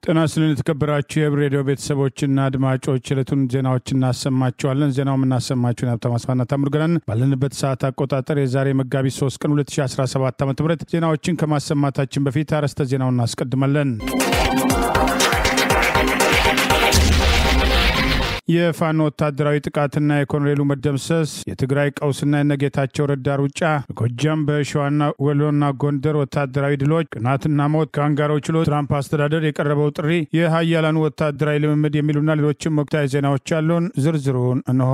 ጤና ይስጥልን ተከበራችሁ የሬዲዮ ቤተሰቦችና አድማጮች ዕለቱን ዜናዎችን እናሰማችኋለን። ዜናውን እናሰማችሁን ሀብታሙ አስፋና ታምሩገናን ባለንበት ሰዓት አቆጣጠር የዛሬ መጋቢት 3 ቀን 2017 ዓ.ም ዜናዎችን ከማሰማታችን በፊት አርዕስተ ዜናውን እናስቀድማለን። የፋኖ ወታደራዊ ጥቃትና የኮሎኔሉ መደምሰስ፣ የትግራይ ቀውስና የነጌታቸው ረዳ ሩጫ፣ ጎጃም በሸዋና ወሎና ጎንደር ወታደራዊ ድሎች፣ ቅናትና ሞት ከአንጋሮ ችሎት፣ ትራምፕ አስተዳደር የቀረበው ጥሪ፣ የሀያላኑ ወታደራዊ ልምምድ የሚሉና ሌሎችም ወቅታዊ ዜናዎች አሉን። ዝርዝሩን እንሆ።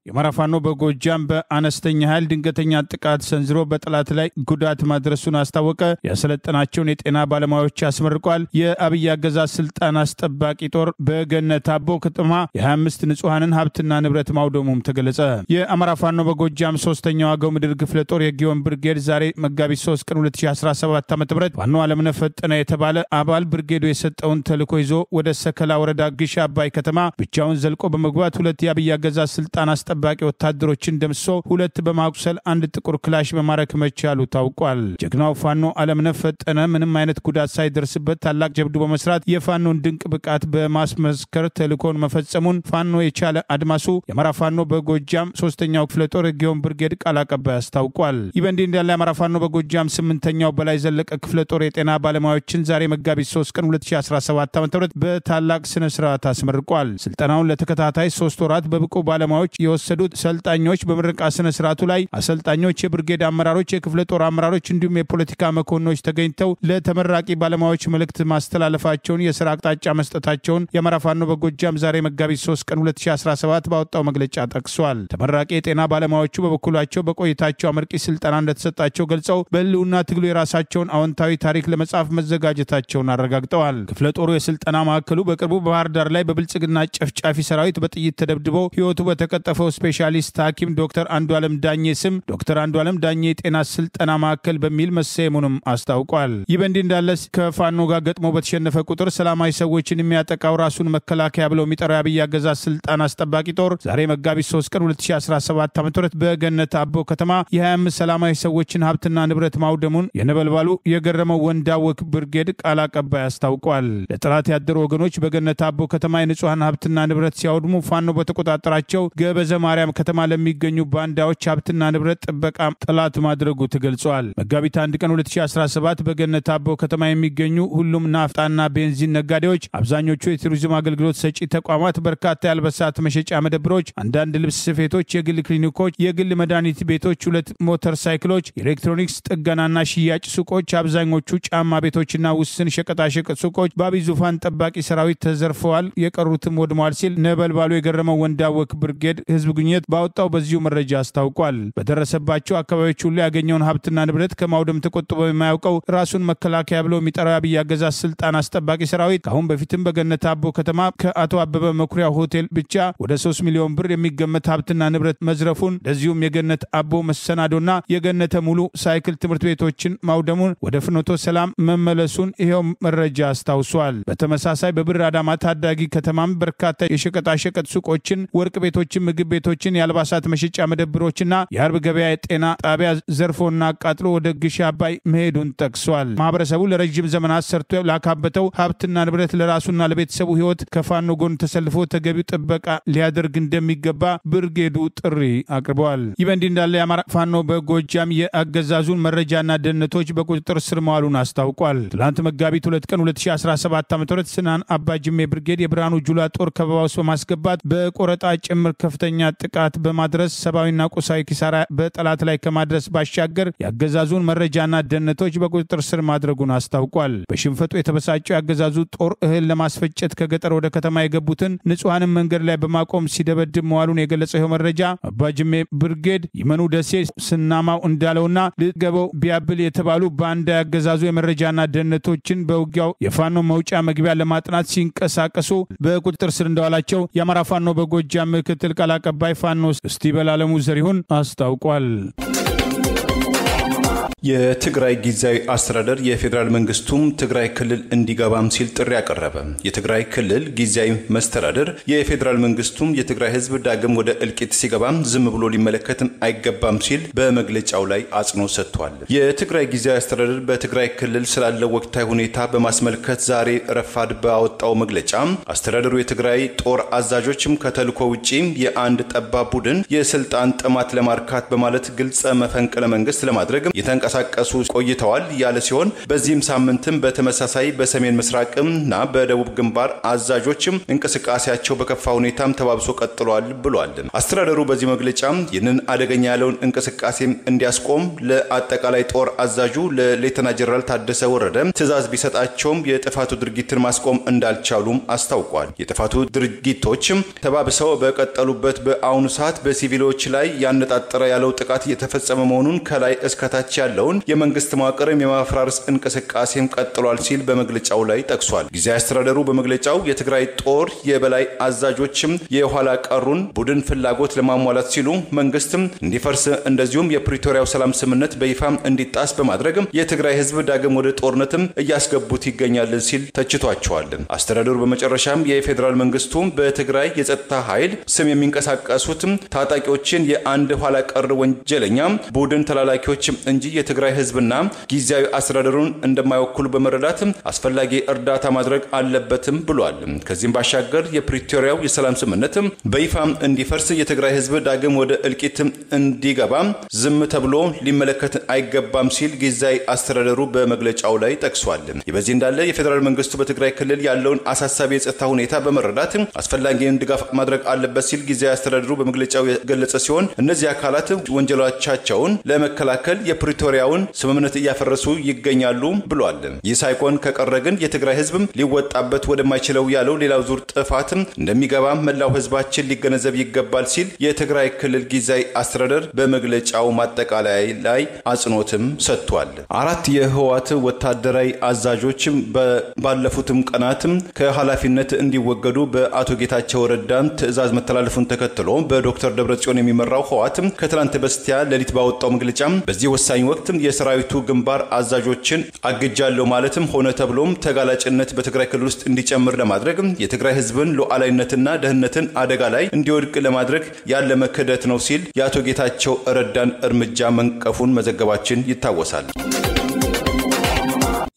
የአማራ ፋኖ በጎጃም በአነስተኛ ኃይል ድንገተኛ ጥቃት ሰንዝሮ በጠላት ላይ ጉዳት ማድረሱን አስታወቀ። ያሰለጠናቸውን የጤና ባለሙያዎች ያስመርቋል። የአብይ አገዛዝ ስልጣን አስጠባቂ ጦር በገነት አቦ ከተማ የ25 ንጹሐንን ሀብትና ንብረት ማውደሙም ተገለጸ። የአማራ ፋኖ በጎጃም 3ኛው አገው ምድር ክፍለ ጦር የጊዮን ብርጌድ ዛሬ መጋቢት 3 ቀን 2017 ዓ.ም ፋኖ አለምነህ ፈጠነ የተባለ አባል ብርጌዱ የሰጠውን ተልዕኮ ይዞ ወደ ሰከላ ወረዳ ግሽ አባይ ከተማ ብቻውን ዘልቆ በመግባት ሁለት የአብይ አገዛዝ ስልጣን አስጠባቂ ወታደሮችን ደምሶ ሁለት በማቁሰል አንድ ጥቁር ክላሽ በማረክ መቻሉ ታውቋል። ጀግናው ፋኖ አለምነህ ፈጠነ ምንም አይነት ጉዳት ሳይደርስበት ታላቅ ጀብዱ በመስራት የፋኖን ድንቅ ብቃት በማስመስከር ተልዕኮን መፈጸሙን ፋኖ የቻለ አድማሱ የአማራ ፋኖ በጎጃም 3ኛው ክፍለ ጦር ጊዮን ብርጌድ ቃል አቀባይ አስታውቋል። ይህ በእንዲህ እንዳለ የአማራ ፋኖ በጎጃም 8ኛው በላይ ዘለቀ ክፍለ ጦር የጤና ባለሙያዎችን ዛሬ መጋቢት 3 ቀን 2017 ዓ.ም በታላቅ ስነ ስርዓት አስመርቋል። ስልጠናውን ለተከታታይ 3 ወራት በብቁ ባለሙያዎች የወሰዱት ሰልጣኞች በምረቃ ስነ ስርዓቱ ላይ አሰልጣኞች፣ የብርጌድ አመራሮች፣ የክፍለ ጦር አመራሮች እንዲሁም የፖለቲካ መኮንኖች ተገኝተው ለተመራቂ ባለሙያዎች መልእክት ማስተላለፋቸውን፣ የሥራ አቅጣጫ መስጠታቸውን የአማራ ፋኖ በጎጃም ዛሬ መጋቢት 3 ቀን 2017 ባወጣው መግለጫ ጠቅሷል። ተመራቂ የጤና ባለሙያዎቹ በበኩላቸው በቆይታቸው አመርቂ ስልጠና እንደተሰጣቸው ገልጸው በህልውና ትግሉ የራሳቸውን አዎንታዊ ታሪክ ለመጻፍ መዘጋጀታቸውን አረጋግጠዋል። ክፍለ ጦሩ የስልጠና ማዕከሉ በቅርቡ ባህር ዳር ላይ በብልጽግና ጨፍጫፊ ሰራዊት በጥይት ተደብድቦ ህይወቱ በተቀጠፈው ስፔሻሊስት ሐኪም ዶክተር አንዱዓለም ዳኜ ስም ዶክተር አንዱዓለም ዳኜ የጤና ስልጠና ማዕከል በሚል መሰየሙንም አስታውቋል። ይህ በእንዲህ እንዳለ ከፋኖ ጋር ገጥሞ በተሸነፈ ቁጥር ሰላማዊ ሰዎችን የሚያጠቃው ራሱን መከላከያ ብለው የሚጠራው የአብይ አገዛዝ ስልጣን አስጠባቂ ጦር ዛሬ መጋቢት 3 ቀን 2017 ዓ.ም በገነት አቦ ከተማ የ25 ሰላማዊ ሰዎችን ሀብትና ንብረት ማውደሙን የነበልባሉ የገረመው ወንዳወክ ብርጌድ ቃል አቀባይ አስታውቋል። ለጠላት ያደሩ ወገኖች በገነት አቦ ከተማ የንጹሐን ሀብትና ንብረት ሲያወድሙ ፋኖ በተቆጣጠራቸው ገበዘ ማርያም ከተማ ለሚገኙ ባንዳዎች ሀብትና ንብረት ጥበቃ ጠላት ማድረጉ ተገልጿል። መጋቢት 1 ቀን 2017 በገነት አቦ ከተማ የሚገኙ ሁሉም ናፍጣና ቤንዚን ነጋዴዎች፣ አብዛኞቹ የቱሪዝም አገልግሎት ሰጪ ተቋማት፣ በርካታ የአልባሳት መሸጫ መደብሮች፣ አንዳንድ ልብስ ስፌቶች፣ የግል ክሊኒኮች፣ የግል መድኃኒት ቤቶች፣ 2 ሞተር ሳይክሎች፣ ኤሌክትሮኒክስ ጥገናና ሽያጭ ሱቆች፣ አብዛኞቹ ጫማ ቤቶችና ውስን ሸቀጣሸቀጥ ሱቆች በአብይ ዙፋን ጠባቂ ሰራዊት ተዘርፈዋል፣ የቀሩትም ወድመዋል ሲል ነበልባሉ የገረመው ወንዳወክ ብርጌድ ህዝብ ግንኙነት ባወጣው በዚሁ መረጃ አስታውቋል። በደረሰባቸው አካባቢዎች ሁሉ ያገኘውን ሀብትና ንብረት ከማውደም ተቆጥቦ የማያውቀው ራሱን መከላከያ ብሎ የሚጠራው የአብይ አገዛዝ ስልጣን አስጠባቂ ሰራዊት ከአሁን በፊትም በገነት አቦ ከተማ ከአቶ አበበ መኩሪያ ሆቴል ብቻ ወደ 3 ሚሊዮን ብር የሚገመት ሀብትና ንብረት መዝረፉን፣ እንደዚሁም የገነት አቦ መሰናዶና የገነተ ሙሉ ሳይክል ትምህርት ቤቶችን ማውደሙን፣ ወደ ፍኖተ ሰላም መመለሱን ይሄው መረጃ አስታውሷል። በተመሳሳይ በብር አዳማ ታዳጊ ከተማም በርካታ የሸቀጣሸቀጥ ሱቆችን፣ ወርቅ ቤቶችን፣ ምግብ ቤቶችን፣ የአልባሳት መሸጫ መደብሮችና የአርብ ገበያ የጤና ጣቢያ ዘርፎና አቃጥሎ ወደ ግሽ አባይ መሄዱን ጠቅሷል። ማህበረሰቡ ለረጅም ዘመናት ሰርቶ ላካበተው ሀብትና ንብረት ለራሱና ለቤተሰቡ ህይወት ከፋኖ ጎን ተሰልፎ ተገቢው ጥበቃ ሊያደርግ እንደሚገባ ብርጌዱ ጥሪ አቅርበዋል። ይህ በእንዲህ እንዳለ የአማራ ፋኖ በጎጃም የአገዛዙን መረጃና ደህንነቶች በቁጥጥር ስር መዋሉን አስታውቋል። ትላንት መጋቢት 2 ቀን 2017 ዓ.ም ስናን አባጅሜ ብርጌድ የብርሃኑ ጁላ ጦር ከበባ ውስጥ በማስገባት በቆረጣ ጭምር ከፍተኛ ጥቃት በማድረስ ሰብአዊና ቁሳዊ ኪሳራ በጠላት ላይ ከማድረስ ባሻገር ያገዛዙን መረጃና ደህንነቶች በቁጥጥር ስር ማድረጉን አስታውቋል። በሽንፈቱ የተበሳጨው ያገዛዙ ጦር እህል ለማስፈጨት ከገጠር ወደ ከተማ የገቡትን ንጹሐንን መንገድ ላይ በማቆም ሲደበድብ መዋሉን የገለጸው ይኸው መረጃ አባጅሜ ብርጌድ ይመኑ ደሴ ስናማው እንዳለውና ልትገበው ቢያብል የተባሉ ባንዳ ያገዛዙ የመረጃና ደህንነቶችን በውጊያው የፋኖ መውጫ መግቢያ ለማጥናት ሲንቀሳቀሱ በቁጥጥር ስር እንደዋላቸው የአማራ ፋኖ በጎጃም ምክትል ቃል አቀባይ ፋኖ እስቲበል አለሙ ዘሪሁን አስታውቋል። የትግራይ ጊዜያዊ አስተዳደር የፌዴራል መንግስቱም ትግራይ ክልል እንዲገባም ሲል ጥሪ ያቀረበ። የትግራይ ክልል ጊዜያዊ መስተዳደር የፌዴራል መንግስቱም የትግራይ ህዝብ ዳግም ወደ እልቂት ሲገባም ዝም ብሎ ሊመለከትም አይገባም ሲል በመግለጫው ላይ አጽንኦት ሰጥቷል። የትግራይ ጊዜያዊ አስተዳደር በትግራይ ክልል ስላለው ወቅታዊ ሁኔታ በማስመልከት ዛሬ ረፋድ ባወጣው መግለጫ አስተዳደሩ የትግራይ ጦር አዛዦችም ከተልኮ ውጪ የአንድ ጠባብ ቡድን የስልጣን ጥማት ለማርካት በማለት ግልጽ መፈንቅለ መንግስት ለማድረግ የተንቀሳቀሱ ቆይተዋል ያለ ሲሆን በዚህም ሳምንትም በተመሳሳይ በሰሜን ምስራቅና በደቡብ ግንባር አዛዦችም እንቅስቃሴያቸው በከፋ ሁኔታም ተባብሶ ቀጥሏል ብሏል። አስተዳደሩ በዚህ መግለጫ ይህንን አደገኛ ያለውን እንቅስቃሴም እንዲያስቆም ለአጠቃላይ ጦር አዛዡ ለሌተና ጀነራል ታደሰ ወረደ ትዕዛዝ ቢሰጣቸውም የጥፋቱ ድርጊትን ማስቆም እንዳልቻሉም አስታውቋል። የጥፋቱ ድርጊቶችም ተባብሰው በቀጠሉበት በአሁኑ ሰዓት በሲቪሎች ላይ ያነጣጠረ ያለው ጥቃት እየተፈጸመ መሆኑን ከላይ እስከታች ያለውን የመንግስት መዋቅርም የማፍራረስ እንቅስቃሴም ቀጥሏል ሲል በመግለጫው ላይ ጠቅሷል። ጊዜያዊ አስተዳደሩ በመግለጫው የትግራይ ጦር የበላይ አዛዦችም የኋላ ቀሩን ቡድን ፍላጎት ለማሟላት ሲሉ መንግስትም እንዲፈርስ እንደዚሁም የፕሪቶሪያው ሰላም ስምምነት በይፋ እንዲጣስ በማድረግ የትግራይ ህዝብ ዳግም ወደ ጦርነትም እያስገቡት ይገኛል ሲል ተችቷቸዋል። አስተዳደሩ በመጨረሻም የፌዴራል መንግስቱ በትግራይ የጸጥታ ኃይል ስም የሚንቀሳቀሱት ታጣቂዎችን የአንድ ኋላ ቀር ወንጀለኛ ቡድን ተላላኪዎች እንጂ የትግራይ ህዝብና ጊዜያዊ አስተዳደሩን እንደማይወክሉ በመረዳት አስፈላጊ እርዳታ ማድረግ አለበትም ብሏል። ከዚህም ባሻገር የፕሪቶሪያው የሰላም ስምምነት በይፋ እንዲፈርስ የትግራይ ህዝብ ዳግም ወደ እልቂት እንዲገባ ዝም ተብሎ ሊመለከት አይገባም ሲል ጊዜያዊ አስተዳደሩ በመግለጫው ላይ ጠቅሷል። በዚህ እንዳለ የፌዴራል መንግስቱ በትግራይ ክልል ያለውን አሳሳቢ የጸጥታ ሁኔታ በመረዳት አስፈላጊውን ድጋፍ ማድረግ አለበት ሲል ጊዜያዊ አስተዳደሩ በመግለጫው የገለጸ ሲሆን እነዚህ አካላት ወንጀሎቻቸውን ለመከላከል የፕሪቶሪያውን ስምምነት እያፈረሱ ይገኛሉ ብሏል። ይህ ሳይቆን ከቀረ ግን የትግራይ ህዝብም ሊወጣበት ወደማይችለው ያለው ሌላው ዙር ጥፋት እንደሚገባ መላው ህዝባችን ሊገነዘብ ይገባል ሲል የትግራይ ክልል ጊዜያዊ አስተዳደር በመግለጫው ማጠቃለያ ላይ አጽንኦትም ሰጥቷል። 4 የህወሓት ወታደራዊ አዛዦች ባለፉትም ቀናትም ከኃላፊነት እንዲወገዱ በአቶ ጌታቸው ረዳን ትዕዛዝ መተላለፉን ተከትሎ በዶክተር ደብረጽዮን የሚመራው ህወሓት ከትላንት በስቲያ ሌሊት ባወጣው መግለጫ በዚህ ወሳኝ ወቅት የሰራዊቱ ግንባር አዛዦችን አግጃለሁ ማለትም ሆነ ተብሎም ተጋላጭነት በትግራይ ክልል ውስጥ እንዲጨምር ለማድረግ የትግራይ ህዝብን ሉዓላዊነትና ደህንነትን አደጋ ላይ እንዲወድቅ ለማድረግ ያለመ ክህደት ነው ሲል የአቶ ጌታቸው ረዳን እርምጃ መንቀፉን መዘገባችን ይታወሳል።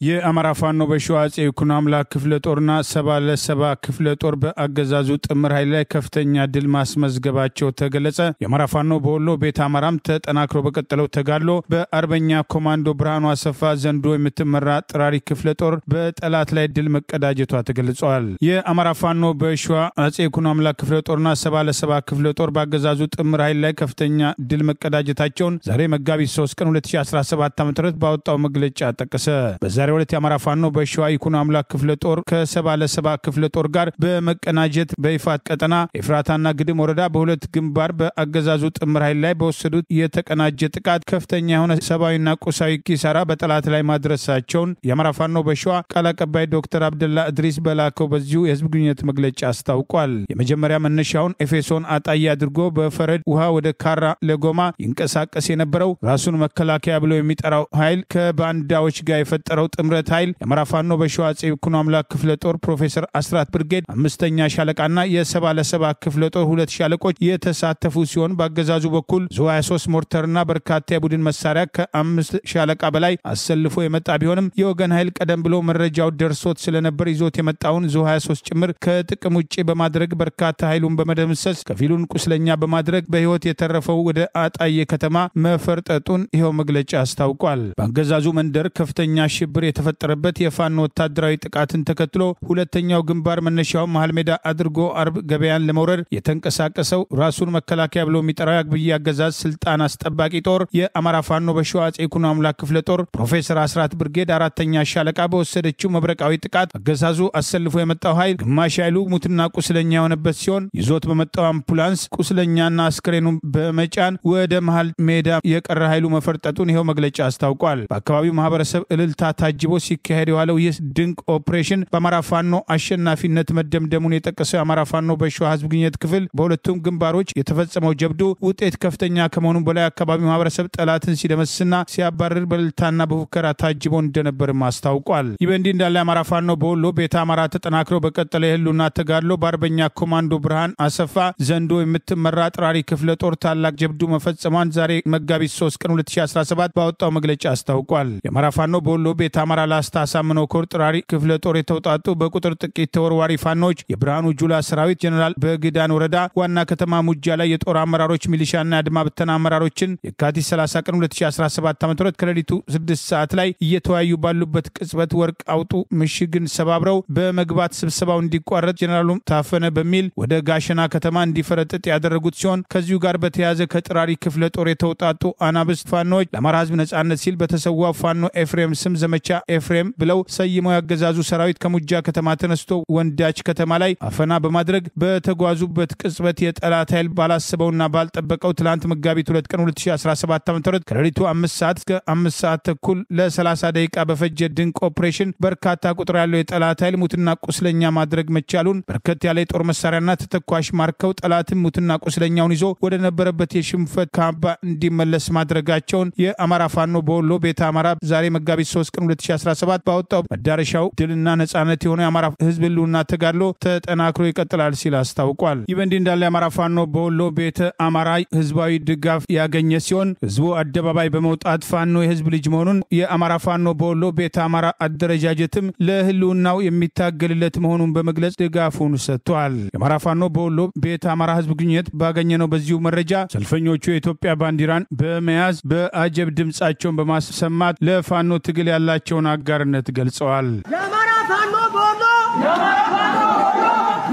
የአማራ ፋኖ በሸዋ አጼ ይኩኖ አምላክ ክፍለ ጦርና 77 ክፍለ ጦር በአገዛዙ ጥምር ኃይል ላይ ከፍተኛ ድል ማስመዝገባቸው ተገለጸ። የአማራ ፋኖ በወሎ ቤት አማራም ተጠናክሮ በቀጠለው ተጋድሎ በአርበኛ ኮማንዶ ብርሃኑ አሰፋ ዘንዶ የምትመራ ጥራሪ ክፍለ ጦር በጠላት ላይ ድል መቀዳጀቷ ተገልጿል። የአማራ ፋኖ በሸዋ አጼ ይኩኖ አምላክ ክፍለ ጦርና 77 ክፍለ ጦር በአገዛዙ ጥምር ኃይል ላይ ከፍተኛ ድል መቀዳጀታቸውን ዛሬ መጋቢት 3 ቀን 2017 ዓ.ም ባወጣው መግለጫ ጠቀሰ። በዛሬ ወለት የአማራ ፋኖ በሸዋ ይኩኖ አምላክ ክፍለ ጦር ከ77 ክፍለ ጦር ጋር በመቀናጀት በይፋት ቀጠና ኤፍራታና ግድም ወረዳ በሁለት ግንባር በአገዛዙ ጥምር ኃይል ላይ በወሰዱት የተቀናጀ ጥቃት ከፍተኛ የሆነ ሰብአዊና ቁሳዊ ኪሳራ በጠላት ላይ ማድረሳቸውን የአማራ ፋኖ በሸዋ ቃል አቀባይ ዶክተር አብደላ እድሪስ በላከው በዚሁ የህዝብ ግንኙነት መግለጫ አስታውቋል። የመጀመሪያ መነሻውን ኤፌሶን አጣይ አድርጎ በፈረድ ውሃ ወደ ካራ ለጎማ ይንቀሳቀስ የነበረው ራሱን መከላከያ ብሎ የሚጠራው ኃይል ከባንዳዎች ጋር የፈጠረው ጥምረት ኃይል የአማራ ፋኖ በሸዋ አጼ ይኩኖ አምላክ ክፍለ ጦር ፕሮፌሰር አስራት ብርጌድ 5ኛ ሻለቃና የ77 ክፍለ ጦር 2 ሻለቆች የተሳተፉ ሲሆን በአገዛዙ በኩል ዙ 23 ሞርተርና በርካታ የቡድን መሳሪያ ከ5 ሻለቃ በላይ አሰልፎ የመጣ ቢሆንም የወገን ኃይል ቀደም ብሎ መረጃው ደርሶት ስለነበር ይዞት የመጣውን ዙ 23 ጭምር ከጥቅም ውጪ በማድረግ በርካታ ኃይሉን በመደምሰስ ከፊሉን ቁስለኛ በማድረግ በህይወት የተረፈው ወደ አጣዬ ከተማ መፈርጠጡን ይኸው መግለጫ አስታውቋል። በአገዛዙ መንደር ከፍተኛ ሽብር የተፈጠረበት የፋኖ ወታደራዊ ጥቃትን ተከትሎ ሁለተኛው ግንባር መነሻው መሃል ሜዳ አድርጎ አርብ ገበያን ለመውረድ የተንቀሳቀሰው ራሱን መከላከያ ብሎ የሚጠራው የአብይ አገዛዝ ስልጣን አስጠባቂ ጦር የአማራ ፋኖ በሸዋ አጼ ይኩኖ አምላክ ክፍለ ጦር ፕሮፌሰር አስራት ብርጌድ 4ኛ ሻለቃ በወሰደችው መብረቃዊ ጥቃት አገዛዙ አሰልፎ የመጣው ኃይል ግማሽ ኃይሉ ሙትና ቁስለኛ የሆነበት ሲሆን ይዞት በመጣው አምቡላንስ ቁስለኛና አስክሬኑን በመጫን ወደ መሃል ሜዳ የቀረ ኃይሉ መፈርጠጡን ይኸው መግለጫ አስታውቋል። በአካባቢው ማህበረሰብ እልልታ ታጅቦ ሲካሄድ የዋለው ይህ ድንቅ ኦፕሬሽን በአማራ ፋኖ አሸናፊነት መደምደሙን የጠቀሰው የአማራ ፋኖ በሸዋ ህዝብ ግንኙነት ክፍል በሁለቱም ግንባሮች የተፈጸመው ጀብዱ ውጤት ከፍተኛ ከመሆኑ በላይ አካባቢው ማህበረሰብ ጠላትን ሲደመስስና ሲያባርር በልልታና በፉከራ ታጅቦ እንደነበርም አስታውቋል። ይህ በእንዲህ እንዳለ የአማራ ፋኖ በወሎ ቤተ አማራ ተጠናክሮ በቀጠለ የህልውና ተጋድሎ በአርበኛ ኮማንዶ ብርሃን አሰፋ ዘንዶ የምትመራ ጥራሪ ክፍለ ጦር ታላቅ ጀብዱ መፈጸሟን ዛሬ መጋቢት 3 ቀን 2017 ባወጣው መግለጫ አስታውቋል። የአማራ ፋኖ በወሎ ቤተ አማራ ላስታ አሳምነው ኮር ጥራሪ ክፍለ ጦር የተውጣጡ በቁጥር ጥቂት ተወርዋሪ ፋኖች የብርሃኑ ጁላ ሰራዊት ጀነራል በግዳን ወረዳ ዋና ከተማ ሙጃ ላይ የጦር አመራሮች ሚሊሻና የአድማ ብተና አመራሮችን የካቲት 30 ቀን 2017 ዓ.ም ከሌሊቱ 6 ሰዓት ላይ እየተወያዩ ባሉበት ቅጽበት ወርቅ አውጡ ምሽግን ሰባብረው በመግባት ስብሰባው እንዲቋረጥ ጀነራሉ ታፈነ በሚል ወደ ጋሸና ከተማ እንዲፈረጥጥ ያደረጉት ሲሆን ከዚሁ ጋር በተያያዘ ከጥራሪ ክፍለ ጦር የተውጣጡ አናብስት ፋኖች ለአማራ ህዝብ ነጻነት ሲል በተሰዋው ፋኖ ኤፍሬም ስም ዘመቻ ኤፍሬም ብለው ሰይመው ያገዛዙ ሰራዊት ከሙጃ ከተማ ተነስቶ ወንዳች ከተማ ላይ አፈና በማድረግ በተጓዙበት ቅጽበት የጠላት ኃይል ባላሰበውና ባልጠበቀው ትላንት መጋቢት 2 ቀን 2017 ዓ.ም ከሌሊቱ 5 ሰዓት እስከ 5 ሰዓት ተኩል ለ30 ደቂቃ በፈጀ ድንቅ ኦፕሬሽን በርካታ ቁጥር ያለው የጠላት ኃይል ሙትና ቁስለኛ ማድረግ መቻሉን በርከት ያለ የጦር መሳሪያና ተተኳሽ ማርከው ጠላትም ሙትና ቁስለኛውን ይዞ ወደ ነበረበት የሽንፈት ካምባ እንዲመለስ ማድረጋቸውን የአማራ ፋኖ በወሎ ቤተ አማራ ዛሬ መጋቢት 3 ቀን 2017 ባወጣው መዳረሻው ድልና ነጻነት የሆነ የአማራ ህዝብ ህልውና ተጋድሎ ተጠናክሮ ይቀጥላል ሲል አስታውቋል። ይህ በእንዲህ እንዳለ የአማራ ፋኖ በወሎ ቤተ አማራ ህዝባዊ ድጋፍ ያገኘ ሲሆን ህዝቡ አደባባይ በመውጣት ፋኖ የህዝብ ልጅ መሆኑን የአማራ ፋኖ በወሎ ቤተ አማራ አደረጃጀትም ለህልውናው የሚታገልለት መሆኑን በመግለጽ ድጋፉን ሰጥቷል። የአማራ ፋኖ በወሎ ቤተ አማራ ህዝብ ግንኙነት ባገኘነው በዚሁ መረጃ ሰልፈኞቹ የኢትዮጵያ ባንዲራን በመያዝ በአጀብ ድምጻቸውን በማሰማት ለፋኖ ትግል ያላቸውን አጋርነት ገልጸዋል። የአማራ ፋኖ በወሎ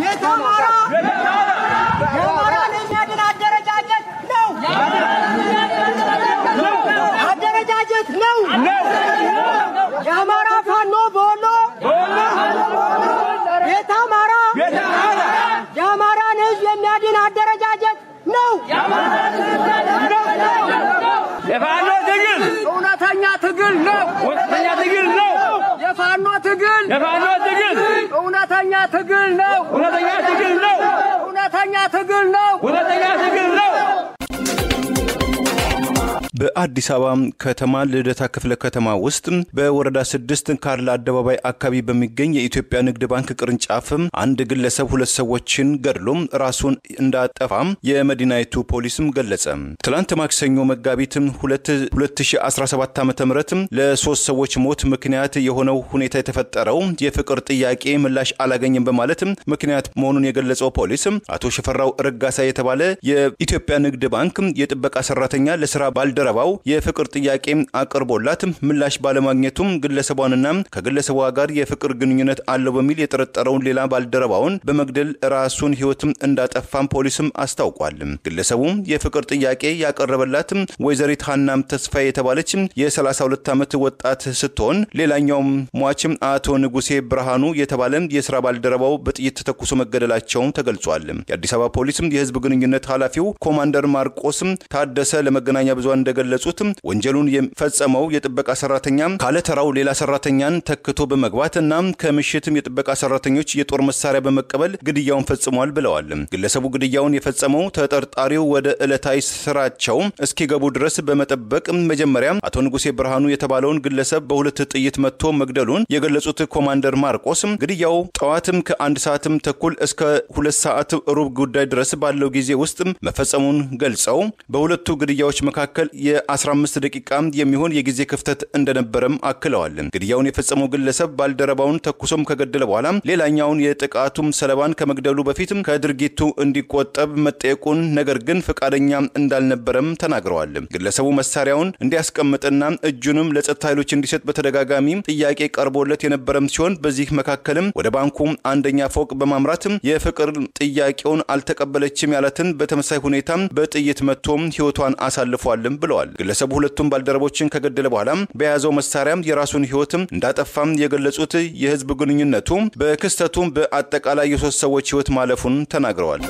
ቤተ አማራ የአማራን የሚያድን አደረጃጀት ነው። አደረጃጀት ነው። የአማራ ፋኖ በወሎ ቤተ አማራ የአማራን ህዝብ የሚያድን አደረጃጀት ነው። የፋኖ ትግል እውነተኛ ትግል ነው። እውነተኛ ትግል ነው። የፋኖ ትግል እውነተኛ ትግል ነው። እውነተኛ ትግል ነው። እውነተኛ ትግል ነው። እውነተኛ ትግል ነው። በአዲስ አበባ ከተማ ልደታ ክፍለ ከተማ ውስጥ በወረዳ 6 ካርል አደባባይ አካባቢ በሚገኝ የኢትዮጵያ ንግድ ባንክ ቅርንጫፍ አንድ ግለሰብ ሁለት ሰዎችን ገድሎ ራሱን እንዳጠፋ የመዲናይቱ ፖሊስም ገለጸ። ትላንት ማክሰኞ መጋቢት 2017 ዓ.ም ለሶስት ሰዎች ሞት ምክንያት የሆነው ሁኔታ የተፈጠረው የፍቅር ጥያቄ ምላሽ አላገኘም በማለት ምክንያት መሆኑን የገለጸው ፖሊስ አቶ ሽፈራው ረጋሳ የተባለ የኢትዮጵያ ንግድ ባንክ የጥበቃ ሰራተኛ ለስራ ባልደረባው የፍቅር ጥያቄ አቅርቦላት ምላሽ ባለማግኘቱም ግለሰቧንና ከግለሰቧ ጋር የፍቅር ግንኙነት አለው በሚል የጠረጠረውን ሌላ ባልደረባውን በመግደል ራሱን ህይወትም እንዳጠፋም ፖሊስም አስታውቋል። ግለሰቡ የፍቅር ጥያቄ ያቀረበላት ወይዘሪት ሐናም ተስፋ የተባለች የ32 ዓመት ወጣት ስትሆን ሌላኛው ሟች አቶ ንጉሴ ብርሃኑ የተባለ የሥራ ባልደረባው በጥይት ተተኩሶ መገደላቸው ተገልጿል። የአዲስ አበባ ፖሊስም የህዝብ ግንኙነት ኃላፊው ኮማንደር ማርቆስ ታደሰ ለመገናኛ ብዙሃን እንደገለጹት ወንጀሉን የፈጸመው የጥበቃ ሰራተኛ ካለተራው ሌላ ሰራተኛን ተክቶ በመግባትና ከምሽትም የጥበቃ ሰራተኞች የጦር መሳሪያ በመቀበል ግድያውን ፈጽሟል ብለዋል። ግለሰቡ ግድያውን የፈጸመው ተጠርጣሪው ወደ ዕለታዊ ስራቸው እስኪገቡ ድረስ በመጠበቅ መጀመሪያ አቶ ንጉሴ ብርሃኑ የተባለውን ግለሰብ በሁለት ጥይት መትቶ መግደሉን የገለጹት ኮማንደር ማርቆስ ግድያው ጠዋትም ከ1 ሰዓትም ተኩል እስከ 2 ሰዓት ሩብ ጉዳይ ድረስ ባለው ጊዜ ውስጥ መፈጸሙን ገልጸው በሁለቱ ግድያዎች መካከል የ15 ደቂቃ የሚሆን የጊዜ ክፍተት እንደነበረም አክለዋል። ግድያውን የፈጸመው ግለሰብ ባልደረባውን ተኩሶም ከገደለ በኋላ ሌላኛውን የጥቃቱም ሰለባን ከመግደሉ በፊት ከድርጊቱ እንዲቆጠብ መጠየቁን ነገር ግን ፈቃደኛ እንዳልነበረም ተናግረዋል። ግለሰቡ መሳሪያውን እንዲያስቀምጥና እጁንም ለጸጥታ ኃይሎች እንዲሰጥ በተደጋጋሚ ጥያቄ ቀርቦለት የነበረም ሲሆን በዚህ መካከልም ወደ ባንኩ አንደኛ ፎቅ በማምራት የፍቅር ጥያቄውን አልተቀበለችም ያለትን በተመሳሳይ ሁኔታ በጥይት መቶም ህይወቷን አሳልፏልም ብለዋል። ግለሰቡ ሁለቱም ባልደረቦችን ከገደለ በኋላ በያዘው መሳሪያ የራሱን ህይወትም እንዳጠፋም የገለጹት የህዝብ ግንኙነቱ በክስተቱ በአጠቃላይ የሶስት ሰዎች ህይወት ማለፉን ተናግረዋል።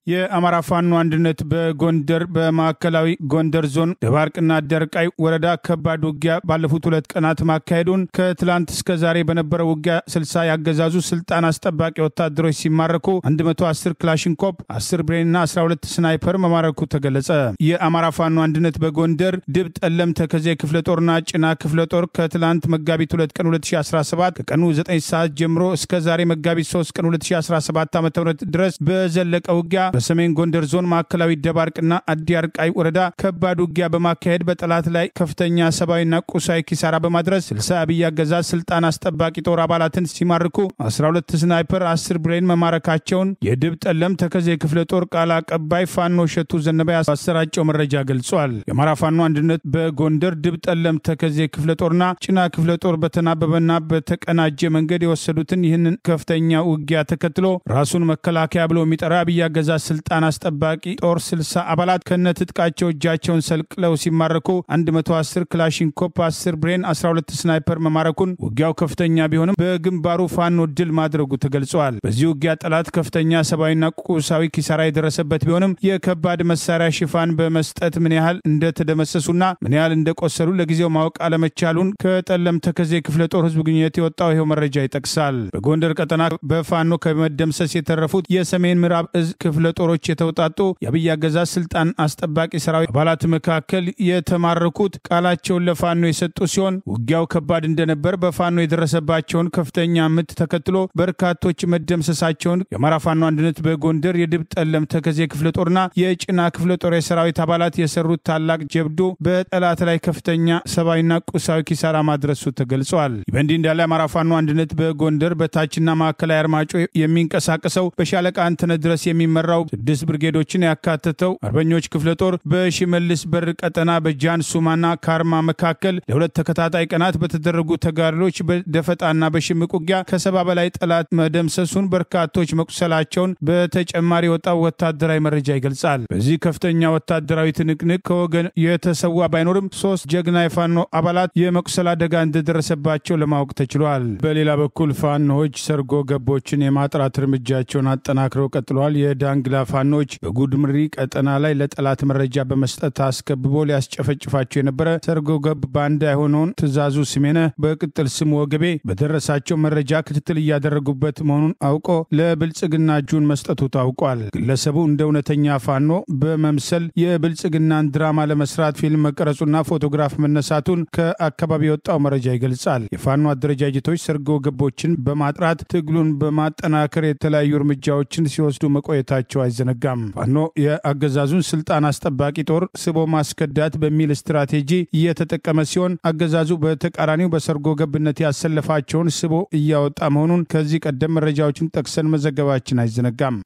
የአማራ ፋኖ አንድነት በጎንደር በማዕከላዊ ጎንደር ዞን ደባርቅና ደርቃይ ወረዳ ከባድ ውጊያ ባለፉት 2 ቀናት ማካሄዱን ከትላንት እስከ ዛሬ በነበረው ውጊያ 60 ያገዛዙ ስልጣን አስጠባቂ ወታደሮች ሲማረኩ 110 ክላሽንኮቭ 10 ብሬንና 12 ስናይፐር መማረኩ ተገለጸ። የአማራ ፋኖ አንድነት በጎንደር ድብ ጠለም ተከዜ ክፍለ ጦርና ጭና ክፍለ ጦር ከትላንት መጋቢት 2 ቀን 2017 ከቀኑ 9 ሰዓት ጀምሮ እስከ ዛሬ መጋቢት 3 ቀን 2017 ዓ.ም ድረስ በዘለቀ ውጊያ በሰሜን ጎንደር ዞን ማዕከላዊ ደባርቅና አዲ አርቃይ ወረዳ ከባድ ውጊያ በማካሄድ በጠላት ላይ ከፍተኛ ሰብአዊና ቁሳዊ ኪሳራ በማድረስ 60 አብይ አገዛዝ ስልጣን አስጠባቂ ጦር አባላትን ሲማርኩ 12 ስናይፐር 10 ብሬን መማረካቸውን የድብ ጠለም ተከዜ ክፍለ ጦር ቃል አቀባይ ፋኖ ሸቱ ዘነበ ያሰራጨው መረጃ ገልጿል። የአማራ ፋኖ አንድነት በጎንደር ድብ ጠለም ተከዜ ክፍለ ጦርና ጭና ክፍለ ጦር በተናበበና በተቀናጀ መንገድ የወሰዱትን ይህንን ከፍተኛ ውጊያ ተከትሎ ራሱን መከላከያ ብሎ የሚጠራ አብይ አገዛዝ ስልጣን አስጠባቂ ጦር 60 አባላት ከነትጥቃቸው እጃቸውን ሰልቅለው ሲማረኩ 110 ክላሽንኮቭ 10 ብሬን 12 ስናይፐር መማረኩን ውጊያው ከፍተኛ ቢሆንም በግንባሩ ፋኖ ድል ማድረጉ ተገልጿል። በዚህ ውጊያ ጠላት ከፍተኛ ሰብአዊና ቁሳዊ ኪሳራ የደረሰበት ቢሆንም የከባድ መሳሪያ ሽፋን በመስጠት ምን ያህል እንደተደመሰሱና ምን ያህል እንደቆሰሉ ለጊዜው ማወቅ አለመቻሉን ከጠለም ተከዜ ክፍለ ጦር ህዝብ ግንኙነት የወጣው ይሄው መረጃ ይጠቅሳል። በጎንደር ቀጠና በፋኖ ከመደምሰስ የተረፉት የሰሜን ምዕራብ እዝ ክፍለ ጦሮች የተውጣጡ የአብይ አገዛዝ ስልጣን አስጠባቂ ሰራዊት አባላት መካከል የተማረኩት ቃላቸውን ለፋኖ የሰጡ ሲሆን ውጊያው ከባድ እንደነበር በፋኖ የደረሰባቸውን ከፍተኛ ምት ተከትሎ በርካቶች መደምሰሳቸውን የአማራ ፋኖ አንድነት በጎንደር የድብ ጠለም ተከዜ ክፍለ ጦርና የጭና ክፍለ ጦር የሰራዊት አባላት የሰሩት ታላቅ ጀብዱ በጠላት ላይ ከፍተኛ ሰብአዊና ቁሳዊ ኪሳራ ማድረሱ ተገልጿል። በእንዲህ እንዳለ የአማራ ፋኖ አንድነት በጎንደር በታችና ማዕከላዊ አርማጮ የሚንቀሳቀሰው በሻለቃ አንተነህ ድረስ የሚመራው 6 ብርጌዶችን ያካተተው አርበኞች ክፍለ ጦር በሽመልስ በር ቀጠና በጃን ሱማና ካርማ መካከል ለ2 ተከታታይ ቀናት በተደረጉ ተጋድሎች በደፈጣና በሽምቅ ውጊያ ከ70 በላይ ጠላት መደምሰሱን በርካቶች መቁሰላቸውን በተጨማሪ ወጣው ወታደራዊ መረጃ ይገልጻል። በዚህ ከፍተኛ ወታደራዊ ትንቅንቅ ከወገን የተሰዋ ባይኖርም 3 ጀግና የፋኖ አባላት የመቁሰል አደጋ እንደደረሰባቸው ለማወቅ ተችሏል። በሌላ በኩል ፋኖዎች ሰርጎ ገቦችን የማጥራት እርምጃቸውን አጠናክረው ቀጥለዋል። የዳንግላ ፋኖች በጉድምሪ ቀጠና ላይ ለጠላት መረጃ በመስጠት አስከብቦ ሊያስጨፈጭፋቸው የነበረ ሰርጎ ገብ ባንዳ የሆነውን ትእዛዙ ስሜነ በቅጥል ስሙ ወገቤ በደረሳቸው መረጃ ክትትል እያደረጉበት መሆኑን አውቆ ለብልጽግና እጁን መስጠቱ ታውቋል። ግለሰቡ እንደ እውነተኛ ፋኖ በመምሰል የብልጽግናን ድራማ ለመስራት ፊልም መቀረጹና ፎቶግራፍ መነሳቱን ከአካባቢ የወጣው መረጃ ይገልጻል። የፋኖ አደረጃጀቶች ሰርጎ ገቦችን በማጥራት ትግሉን በማጠናከር የተለያዩ እርምጃዎችን ሲወስዱ መቆየታቸው አይዘነጋም። ፋኖ የአገዛዙን ስልጣን አስጠባቂ ጦር ስቦ ማስከዳት በሚል ስትራቴጂ እየተጠቀመ ሲሆን አገዛዙ በተቃራኒው በሰርጎ ገብነት ያሰለፋቸውን ስቦ እያወጣ መሆኑን ከዚህ ቀደም መረጃዎችን ጠቅሰን መዘገባችን አይዘነጋም።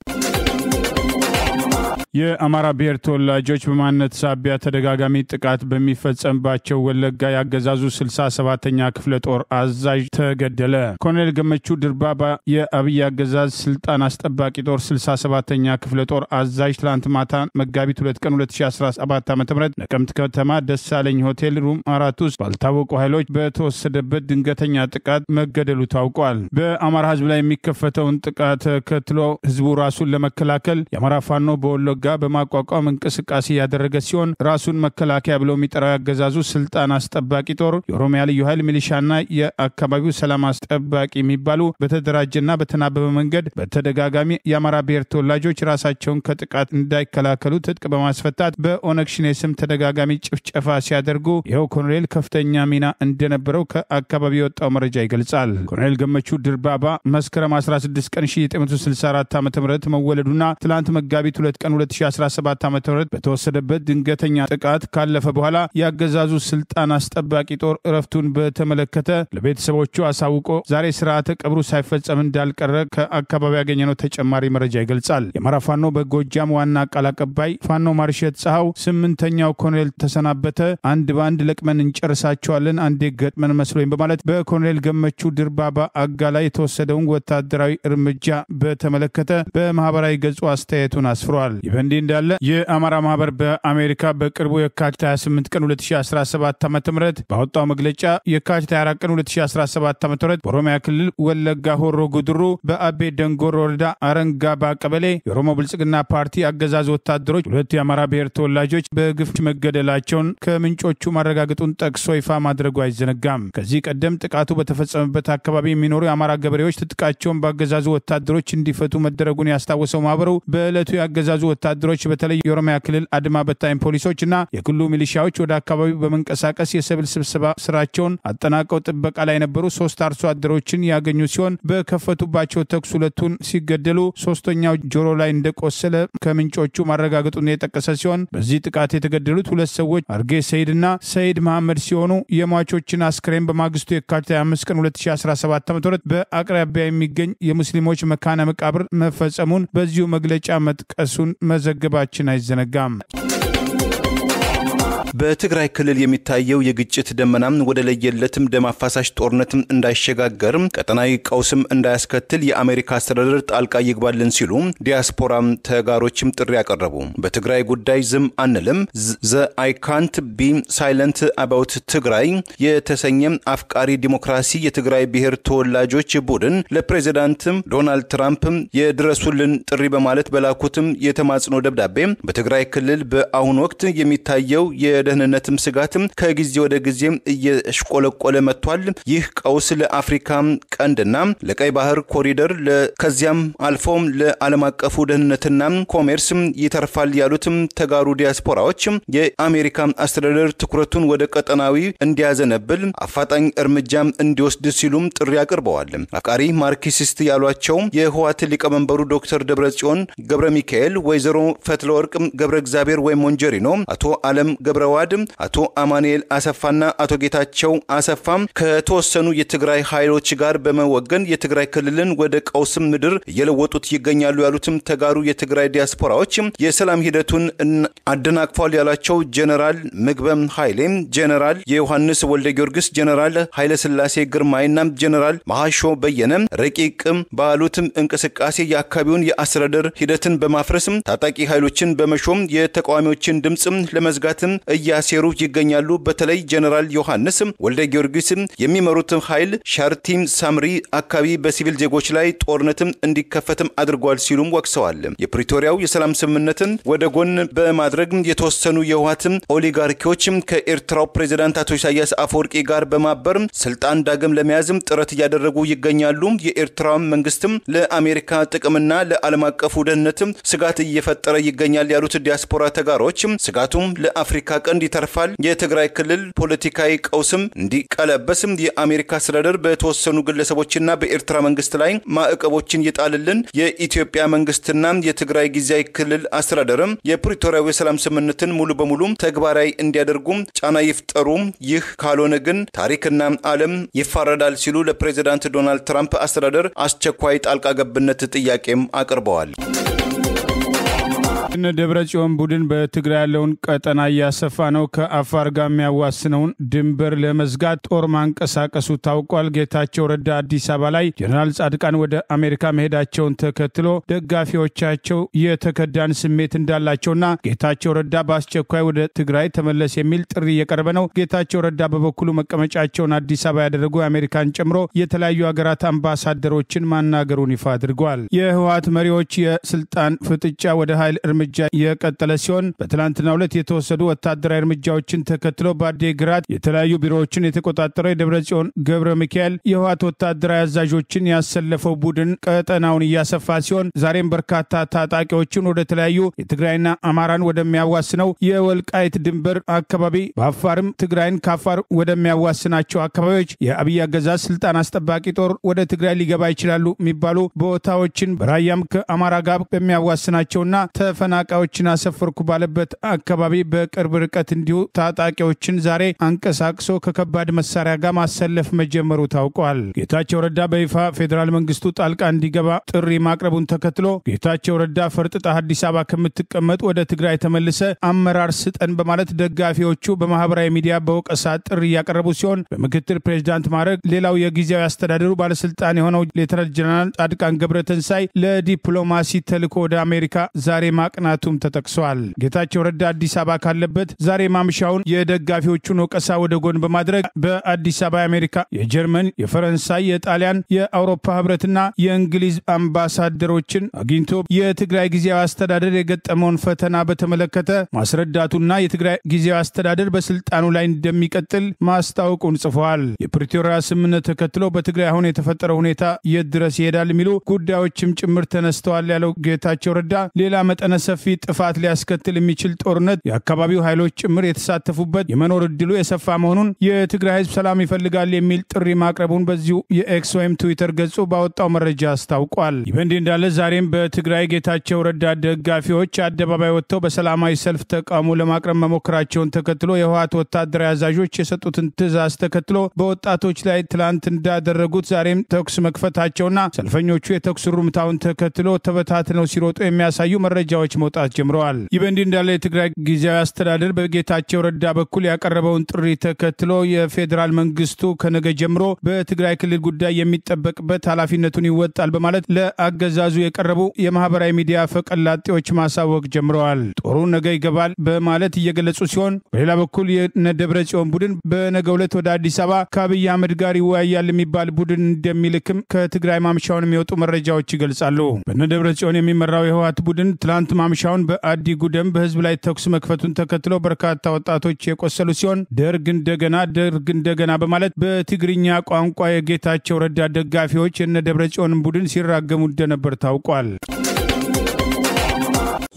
የአማራ ብሔር ተወላጆች በማንነት ሳቢያ ተደጋጋሚ ጥቃት በሚፈጸምባቸው ወለጋ ያገዛዙ 67ኛ ክፍለ ጦር አዛዥ ተገደለ። ኮሎኔል ገመቹ ድርባባ የአብይ አገዛዝ ስልጣን አስጠባቂ ጦር 67ኛ ክፍለ ጦር አዛዥ ትላንት ማታ መጋቢት 2 ቀን 2017 ዓ.ም ነቀምት ከተማ ደሳለኝ ሆቴል ሩም 4 ውስጥ ባልታወቁ ኃይሎች በተወሰደበት ድንገተኛ ጥቃት መገደሉ ታውቋል። በአማራ ህዝብ ላይ የሚከፈተውን ጥቃት ተከትሎ ህዝቡ ራሱን ለመከላከል የአማራ ፋኖ በወሎ በማቋቋም እንቅስቃሴ ያደረገ ሲሆን ራሱን መከላከያ ብለው የሚጠራው ያገዛዙ ስልጣን አስጠባቂ ጦር የኦሮሚያ ልዩ ኃይል ሚሊሻና የአካባቢው ሰላም አስጠባቂ የሚባሉ በተደራጀና በተናበበ መንገድ በተደጋጋሚ የአማራ ብሔር ተወላጆች ራሳቸውን ከጥቃት እንዳይከላከሉ ትጥቅ በማስፈታት በኦነግ ሸኔ ስም ተደጋጋሚ ጭፍጨፋ ሲያደርጉ ይኸው ኮሎኔል ከፍተኛ ሚና እንደነበረው ከአካባቢው የወጣው መረጃ ይገልጻል። ኮሎኔል ገመቹ ድርባባ መስከረም 16 ቀን 1964 ዓ.ም መወለዱና ትላንት መጋቢት 2 ቀን 2017 ዓ.ም በተወሰደበት ድንገተኛ ጥቃት ካለፈ በኋላ ያገዛዙ ስልጣን አስጠባቂ ጦር እረፍቱን በተመለከተ ለቤተሰቦቹ አሳውቆ ዛሬ ስርዓተ ቀብሩ ሳይፈጸም እንዳልቀረ ከአካባቢ ያገኘነው ተጨማሪ መረጃ ይገልጻል። የአማራ ፋኖ በጎጃም ዋና ቃል አቀባይ ፋኖ ማርሸት ጸሐው 8ኛው ኮሎኔል ተሰናበተ፣ አንድ ባንድ ለቅመን እንጨርሳቸዋለን፣ አንዴ ገጥመን መስሎኝ በማለት በኮሎኔል ገመቹ ድርባባ አጋ ላይ የተወሰደውን ወታደራዊ እርምጃ በተመለከተ በማህበራዊ ገጹ አስተያየቱን አስፍሯል። በእንዲህ እንዳለ የአማራ ማህበር በአሜሪካ በቅርቡ የካቲት 28 ቀን 2017 ዓ.ም ባወጣው መግለጫ የካቲት 24 ቀን 2017 ዓ.ም በኦሮሚያ ክልል ወለጋ ሆሮ ጉድሩ በአቤ ደንጎሮ ወረዳ አረንጋባ ቀበሌ የኦሮሞ ብልጽግና ፓርቲ አገዛዝ ወታደሮች 2 የአማራ ብሔር ተወላጆች በግፍ መገደላቸውን ከምንጮቹ ማረጋገጡን ጠቅሶ ይፋ ማድረጉ አይዘነጋም። ከዚህ ቀደም ጥቃቱ በተፈጸመበት አካባቢ የሚኖሩ የአማራ ገበሬዎች ትጥቃቸውን በአገዛዙ ወታደሮች እንዲፈቱ መደረጉን ያስታወሰው ማህበሩ በዕለቱ የአገዛዙ ወታደሮች በተለይ የኦሮሚያ ክልል አድማ በታኝ ፖሊሶችና የክልሉ ሚሊሻዎች ወደ አካባቢው በመንቀሳቀስ የሰብል ስብሰባ ስራቸውን አጠናቀው ጥበቃ ላይ የነበሩ 3 አርሶ አደሮችን ያገኙ ሲሆን በከፈቱባቸው ተኩስ 2ቱን ሲገደሉ 3ኛው ጆሮ ላይ እንደቆሰለ ከምንጮቹ ማረጋገጡን የጠቀሰ ሲሆን በዚህ ጥቃት የተገደሉት 2 ሰዎች አርጌ ሰይድና ሰይድ መሐመድ ሲሆኑ የሟቾችን አስክሬን በማግስቱ የካቲት 25 ቀን 2017 ዓ.ም በአቅራቢያ የሚገኝ የሙስሊሞች መካነ መቃብር መፈጸሙን በዚሁ መግለጫ መጥቀሱን መዘገባችን አይዘነጋም። በትግራይ ክልል የሚታየው የግጭት ደመናም ወደ ለየለትም ደም አፋሳሽ ጦርነትም እንዳይሸጋገር ቀጠናዊ ቀውስም እንዳያስከትል የአሜሪካ አስተዳደር ጣልቃ ይግባልን ሲሉ ዲያስፖራም ተጋሮችም ጥሪ ያቀረቡ። በትግራይ ጉዳይ ዝም አንልም ዘ አይ ካንት ቢ ሳይለንት አባውት ትግራይ የተሰኘ አፍቃሪ ዲሞክራሲ የትግራይ ብሔር ተወላጆች ቡድን ለፕሬዚዳንት ዶናልድ ትራምፕ የድረሱልን ጥሪ በማለት በላኩትም የተማጽኖ ደብዳቤ በትግራይ ክልል በአሁኑ ወቅት የሚታየው የደህንነትም ስጋትም ከጊዜ ወደ ጊዜ እየሽቆለቆለ መጥቷል። ይህ ቀውስ ለአፍሪካ ቀንድና ለቀይ ባህር ኮሪደር ከዚያም አልፎም ለዓለም አቀፉ ደህንነትና ኮሜርስ ይተርፋል ያሉትም ተጋሩ ዲያስፖራዎች የአሜሪካ አስተዳደር ትኩረቱን ወደ ቀጠናዊ እንዲያዘነብል አፋጣኝ እርምጃም እንዲወስድ ሲሉም ጥሪ አቅርበዋል። አፍቃሪ ማርክሲስት ያሏቸው የህወሓት ሊቀመንበሩ ዶክተር ደብረጽዮን ገብረ ሚካኤል፣ ወይዘሮ ፈትለወርቅ ገብረ እግዚአብሔር ወይ ሞንጀሪኖ፣ አቶ ዓለም ገብረዋድ፣ አቶ አማኑኤል አሰፋና አቶ ጌታቸው አሰፋም ከተወሰኑ የትግራይ ኃይሎች ጋር በመወገን የትግራይ ክልልን ወደ ቀውስም ምድር እየለወጡት ይገኛሉ ያሉትም ተጋሩ የትግራይ ዲያስፖራዎች የሰላም ሂደቱን አደናቅፏል ያላቸው ጀነራል ምግበም ኃይሌ፣ ጀነራል የዮሐንስ ወልደ ጊዮርጊስ፣ ጀነራል ኃይለ ሥላሴ ግርማይና ጀነራል ማሃሾ በየነ ረቂቅ ባሉትም እንቅስቃሴ የአካባቢውን የአስተዳደር ሂደትን በማፍረስም ታጣቂ ኃይሎችን በመሾም የተቃዋሚዎችን ድምጽ ለመዝጋትም እያሴሩ ይገኛሉ። በተለይ ጀነራል ዮሐንስ ወልደ ጊዮርጊስ የሚመሩት ኃይል ሻርቲም ሳምሪ አካባቢ በሲቪል ዜጎች ላይ ጦርነትም እንዲከፈትም አድርጓል ሲሉም ወቅሰዋል። የፕሪቶሪያው የሰላም ስምምነትን ወደ ጎን በማድረግ የተወሰኑ የህወሓት ኦሊጋርኪዎች ከኤርትራው ፕሬዝዳንት አቶ ኢሳያስ አፈወርቂ ጋር በማበር ስልጣን ዳግም ለመያዝ ጥረት እያደረጉ ይገኛሉ። የኤርትራ መንግስትም ለአሜሪካ ጥቅምና ለዓለም አቀፉ ደህንነት ስጋት እየፈጠረ ይገኛል ያሉት ዲያስፖራ ተጋሮች ስጋቱም ለአፍሪካ ቀንድ ይተርፋል፣ የትግራይ ክልል ፖለቲካዊ ቀውስም እንዲቀለበስም የአሜሪካ አስተዳደር በተወሰኑ ግለሰቦችና በኤርትራ መንግስት ላይ ማዕቀቦችን ይጣልልን፣ የኢትዮጵያ መንግስትና የትግራይ ጊዜያዊ ክልል አስተዳደርም የፕሪቶሪያው የሰላም ስምምነትን ሙሉ በሙሉ ተግባራዊ እንዲያደርጉ ጫና ይፍጠሩ፣ ይህ ካልሆነ ግን ታሪክና ዓለም ይፋረዳል ሲሉ ለፕሬዝዳንት ዶናልድ ትራምፕ አስተዳደር አስቸኳይ ጣልቃ ገብነት ጥያቄም አቅርበዋል። ደብረጽዮን ቡድን በትግራይ ያለውን ቀጠና እያሰፋ ነው። ከአፋር ጋር የሚያዋስነውን ድንበር ለመዝጋት ጦር ማንቀሳቀሱ ታውቋል። ጌታቸው ረዳ አዲስ አበባ ላይ ጀነራል ጻድቃን ወደ አሜሪካ መሄዳቸውን ተከትሎ ደጋፊዎቻቸው የተከዳን ስሜት እንዳላቸውና ጌታቸው ረዳ በአስቸኳይ ወደ ትግራይ ተመለስ የሚል ጥሪ እየቀረበ ነው። ጌታቸው ረዳ በበኩሉ መቀመጫቸውን አዲስ አበባ ያደረጉ አሜሪካን ጨምሮ የተለያዩ ሀገራት አምባሳደሮችን ማናገሩን ይፋ አድርጓል። የህወሓት መሪዎች የስልጣን ፍጥጫ ወደ ኃይል እርምጃ የቀጠለ ሲሆን በትላንትናው ዕለት የተወሰዱ ወታደራዊ እርምጃዎችን ተከትሎ በአዲግራት የተለያዩ ቢሮዎችን የተቆጣጠረው የደብረጽዮን ገብረ ሚካኤል የህወሓት ወታደራዊ አዛዦችን ያሰለፈው ቡድን ቀጠናውን እያሰፋ ሲሆን ዛሬም በርካታ ታጣቂዎችን ወደ ተለያዩ የትግራይና አማራን ወደሚያዋስነው የወልቃይት ድንበር አካባቢ በአፋርም ትግራይን ከአፋር ወደሚያዋስናቸው አካባቢዎች የአብይ አገዛዝ ስልጣን አስጠባቂ ጦር ወደ ትግራይ ሊገባ ይችላሉ የሚባሉ ቦታዎችን በራያም ከአማራ ጋር በሚያዋስናቸውና ተፈናቃዮችን አሰፈርኩ ባለበት አካባቢ በቅርብ ርቀት እንዲሁ ታጣቂዎችን ዛሬ አንቀሳቅሶ ከከባድ መሳሪያ ጋር ማሰለፍ መጀመሩ ታውቋል። ጌታቸው ረዳ በይፋ ፌዴራል መንግስቱ ጣልቃ እንዲገባ ጥሪ ማቅረቡን ተከትሎ ጌታቸው ረዳ ፈርጥጣ አዲስ አበባ ከምትቀመጥ ወደ ትግራይ ተመልሰ አመራር ስጠን በማለት ደጋፊዎቹ በማህበራዊ ሚዲያ በወቀሳ ጥሪ ያቀረቡ ሲሆን በምክትል ፕሬዝዳንት ማዕረግ ሌላው የጊዜያዊ አስተዳደሩ ባለስልጣን የሆነው ሌተናንት ጀነራል ጻድቃን ገብረተንሳይ ለዲፕሎማሲ ተልኮ ወደ አሜሪካ ዛሬ ማቅና ማቅናቱም ተጠቅሷል። ጌታቸው ረዳ አዲስ አበባ ካለበት ዛሬ ማምሻውን የደጋፊዎቹን ወቀሳ ወደ ጎን በማድረግ በአዲስ አበባ የአሜሪካ፣ የጀርመን፣ የፈረንሳይ፣ የጣሊያን፣ የአውሮፓ ህብረትና የእንግሊዝ አምባሳደሮችን አግኝቶ የትግራይ ጊዜያዊ አስተዳደር የገጠመውን ፈተና በተመለከተ ማስረዳቱና የትግራይ ጊዜያዊ አስተዳደር በስልጣኑ ላይ እንደሚቀጥል ማስታወቁን ጽፏል። የፕሪቶሪያ ስምምነት ተከትሎ በትግራይ አሁን የተፈጠረው ሁኔታ የት ድረስ ይሄዳል የሚሉ ጉዳዮችም ጭምር ተነስተዋል ያለው ጌታቸው ረዳ ሌላ መጠነ ሰፊ ጥፋት ሊያስከትል የሚችል ጦርነት የአካባቢው ኃይሎች ጭምር የተሳተፉበት የመኖር እድሉ የሰፋ መሆኑን የትግራይ ህዝብ ሰላም ይፈልጋል የሚል ጥሪ ማቅረቡን በዚሁ የኤክስ ወይም ትዊተር ገጹ ባወጣው መረጃ አስታውቋል። ይህ በእንዲህ እንዳለ ዛሬም በትግራይ ጌታቸው ረዳ ደጋፊዎች አደባባይ ወጥተው በሰላማዊ ሰልፍ ተቃውሞ ለማቅረብ መሞከራቸውን ተከትሎ የህወሓት ወታደራዊ አዛዦች የሰጡትን ትዕዛዝ ተከትሎ በወጣቶች ላይ ትላንት እንዳደረጉት ዛሬም ተኩስ መክፈታቸውና ሰልፈኞቹ የተኩስ ሩምታውን ተከትሎ ተበታትነው ሲሮጡ የሚያሳዩ መረጃዎች መውጣት ጀምረዋል። ይህ በእንዲህ እንዳለ የትግራይ ጊዜያዊ አስተዳደር በጌታቸው ረዳ በኩል ያቀረበውን ጥሪ ተከትሎ የፌዴራል መንግስቱ ከነገ ጀምሮ በትግራይ ክልል ጉዳይ የሚጠበቅበት ኃላፊነቱን ይወጣል በማለት ለአገዛዙ የቀረቡ የማህበራዊ ሚዲያ ፈቀላጤዎች ማሳወቅ ጀምረዋል። ጦሩ ነገ ይገባል በማለት እየገለጹ ሲሆን በሌላ በኩል የነደብረ ጽዮን ቡድን በነገው ዕለት ወደ አዲስ አበባ ከአብይ አህመድ ጋር ይወያያል የሚባል ቡድን እንደሚልክም ከትግራይ ማምሻውን የሚወጡ መረጃዎች ይገልጻሉ። በነደብረ ጽዮን የሚመራው የህወሓት ቡድን ትላንት ማምሻውን በአዲ ጉደም በህዝብ ላይ ተኩስ መክፈቱን ተከትሎ በርካታ ወጣቶች የቆሰሉ ሲሆን ደርግ እንደገና በማለት በትግርኛ ቋንቋ የጌታቸው ረዳ ደጋፊዎች የነደብረ ጽዮን ቡድን ሲራገሙ እንደነበር ታውቋል።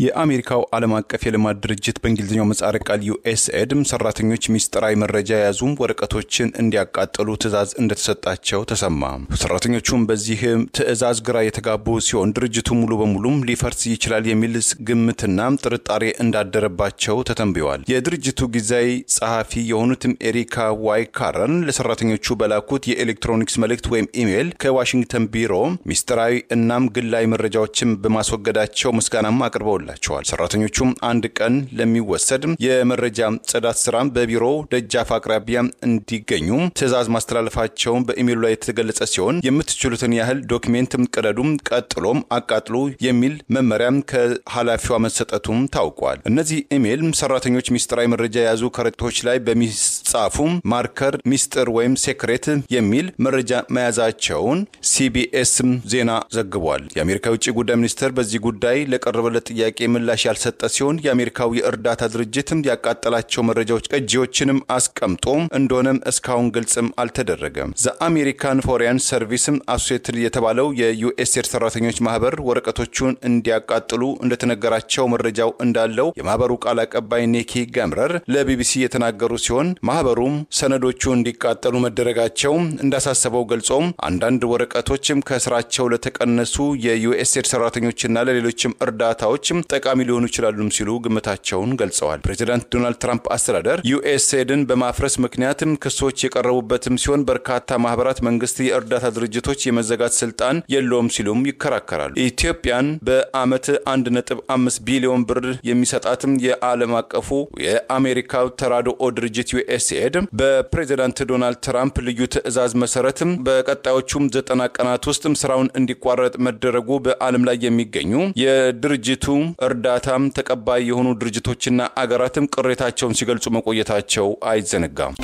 የአሜሪካው ዓለም አቀፍ የልማት ድርጅት በእንግሊዝኛው ምህጻረ ቃል USAID ሰራተኞች ሚስጥራዊ መረጃ የያዙ ወረቀቶችን እንዲያቃጥሉ ትዕዛዝ እንደተሰጣቸው ተሰማ። ሰራተኞቹም በዚህ ትዕዛዝ ግራ የተጋቡ ሲሆን ድርጅቱ ሙሉ በሙሉ ሊፈርስ ይችላል የሚል ግምትና ጥርጣሬ እንዳደረባቸው ተተንብየዋል። የድርጅቱ ጊዜያዊ ጸሐፊ የሆኑት ኤሪካ ዋይ ካረን ለሰራተኞቹ በላኩት የኤሌክትሮኒክስ መልእክት ወይም ኢሜል ከዋሽንግተን ቢሮ ሚስጥራዊ እናም ግላዊ መረጃዎችን በማስወገዳቸው ምስጋናም አቅርበዋል። ሰራተኞቹም አንድ ቀን ለሚወሰድ የመረጃ ጽዳት ስራ በቢሮ ደጃፍ አቅራቢያ እንዲገኙ ትዕዛዝ ማስተላለፋቸውን በኢሜሉ ላይ የተገለጸ ሲሆን የምትችሉትን ያህል ዶክመንት ቀደዱም ቀጥሎም አቃጥሉ የሚል መመሪያም ከኃላፊዋ መሰጠቱም ታውቋል። እነዚህ ኢሜል ሰራተኞች ሚስጥራዊ መረጃ የያዙ ከረጢቶች ላይ በሚጻፉ ማርከር ሚስጥር ወይም ሴክሬት የሚል መረጃ መያዛቸውን CBS ዜና ዘግቧል። የአሜሪካ ውጭ ጉዳይ ሚኒስቴር በዚህ ጉዳይ ለቀረበለት ጥያቄ ምላሽ ያልሰጠ ሲሆን የአሜሪካው የእርዳታ ድርጅትም ያቃጠላቸው መረጃዎች ቅጂዎችንም አስቀምጦ እንደሆነም እስካሁን ግልጽም አልተደረገም። ዘአሜሪካን ፎሬን ሰርቪስ አሶሲኤትድ የተባለው የUSAID ሰራተኞች ማህበር ወረቀቶቹን እንዲያቃጥሉ እንደተነገራቸው መረጃው እንዳለው የማህበሩ ቃል አቀባይ ኒኪ ጋምረር ለቢቢሲ የተናገሩ ሲሆን ማህበሩም ሰነዶቹ እንዲቃጠሉ መደረጋቸው እንዳሳሰበው ገልጾ አንዳንድ ወረቀቶችም ከስራቸው ለተቀነሱ የUSAID ሰራተኞችና ለሌሎችም እርዳታዎች ጠቃሚ ሊሆኑ ይችላሉ ሲሉ ግምታቸውን ገልጸዋል። ፕሬዚዳንት ዶናልድ ትራምፕ አስተዳደር USAIDን በማፍረስ ምክንያትም ክሶች የቀረቡበትም ሲሆን በርካታ ማህበራት መንግስት የእርዳታ ድርጅቶች የመዘጋት ስልጣን የለውም ሲሉም ይከራከራሉ። ኢትዮጵያን በአመት 1.5 ቢሊዮን ብር የሚሰጣትም የዓለም አቀፉ የአሜሪካ ተራድኦ ድርጅት USAID በፕሬዚዳንት ዶናልድ ትራምፕ ልዩ ትዕዛዝ መሰረትም በቀጣዮቹም 90 ቀናት ውስጥም ስራውን እንዲቋረጥ መደረጉ በዓለም ላይ የሚገኙ የድርጅቱ እርዳታም ተቀባይ የሆኑ ድርጅቶችና አገራትም ቅሬታቸውን ሲገልጹ መቆየታቸው አይዘነጋም።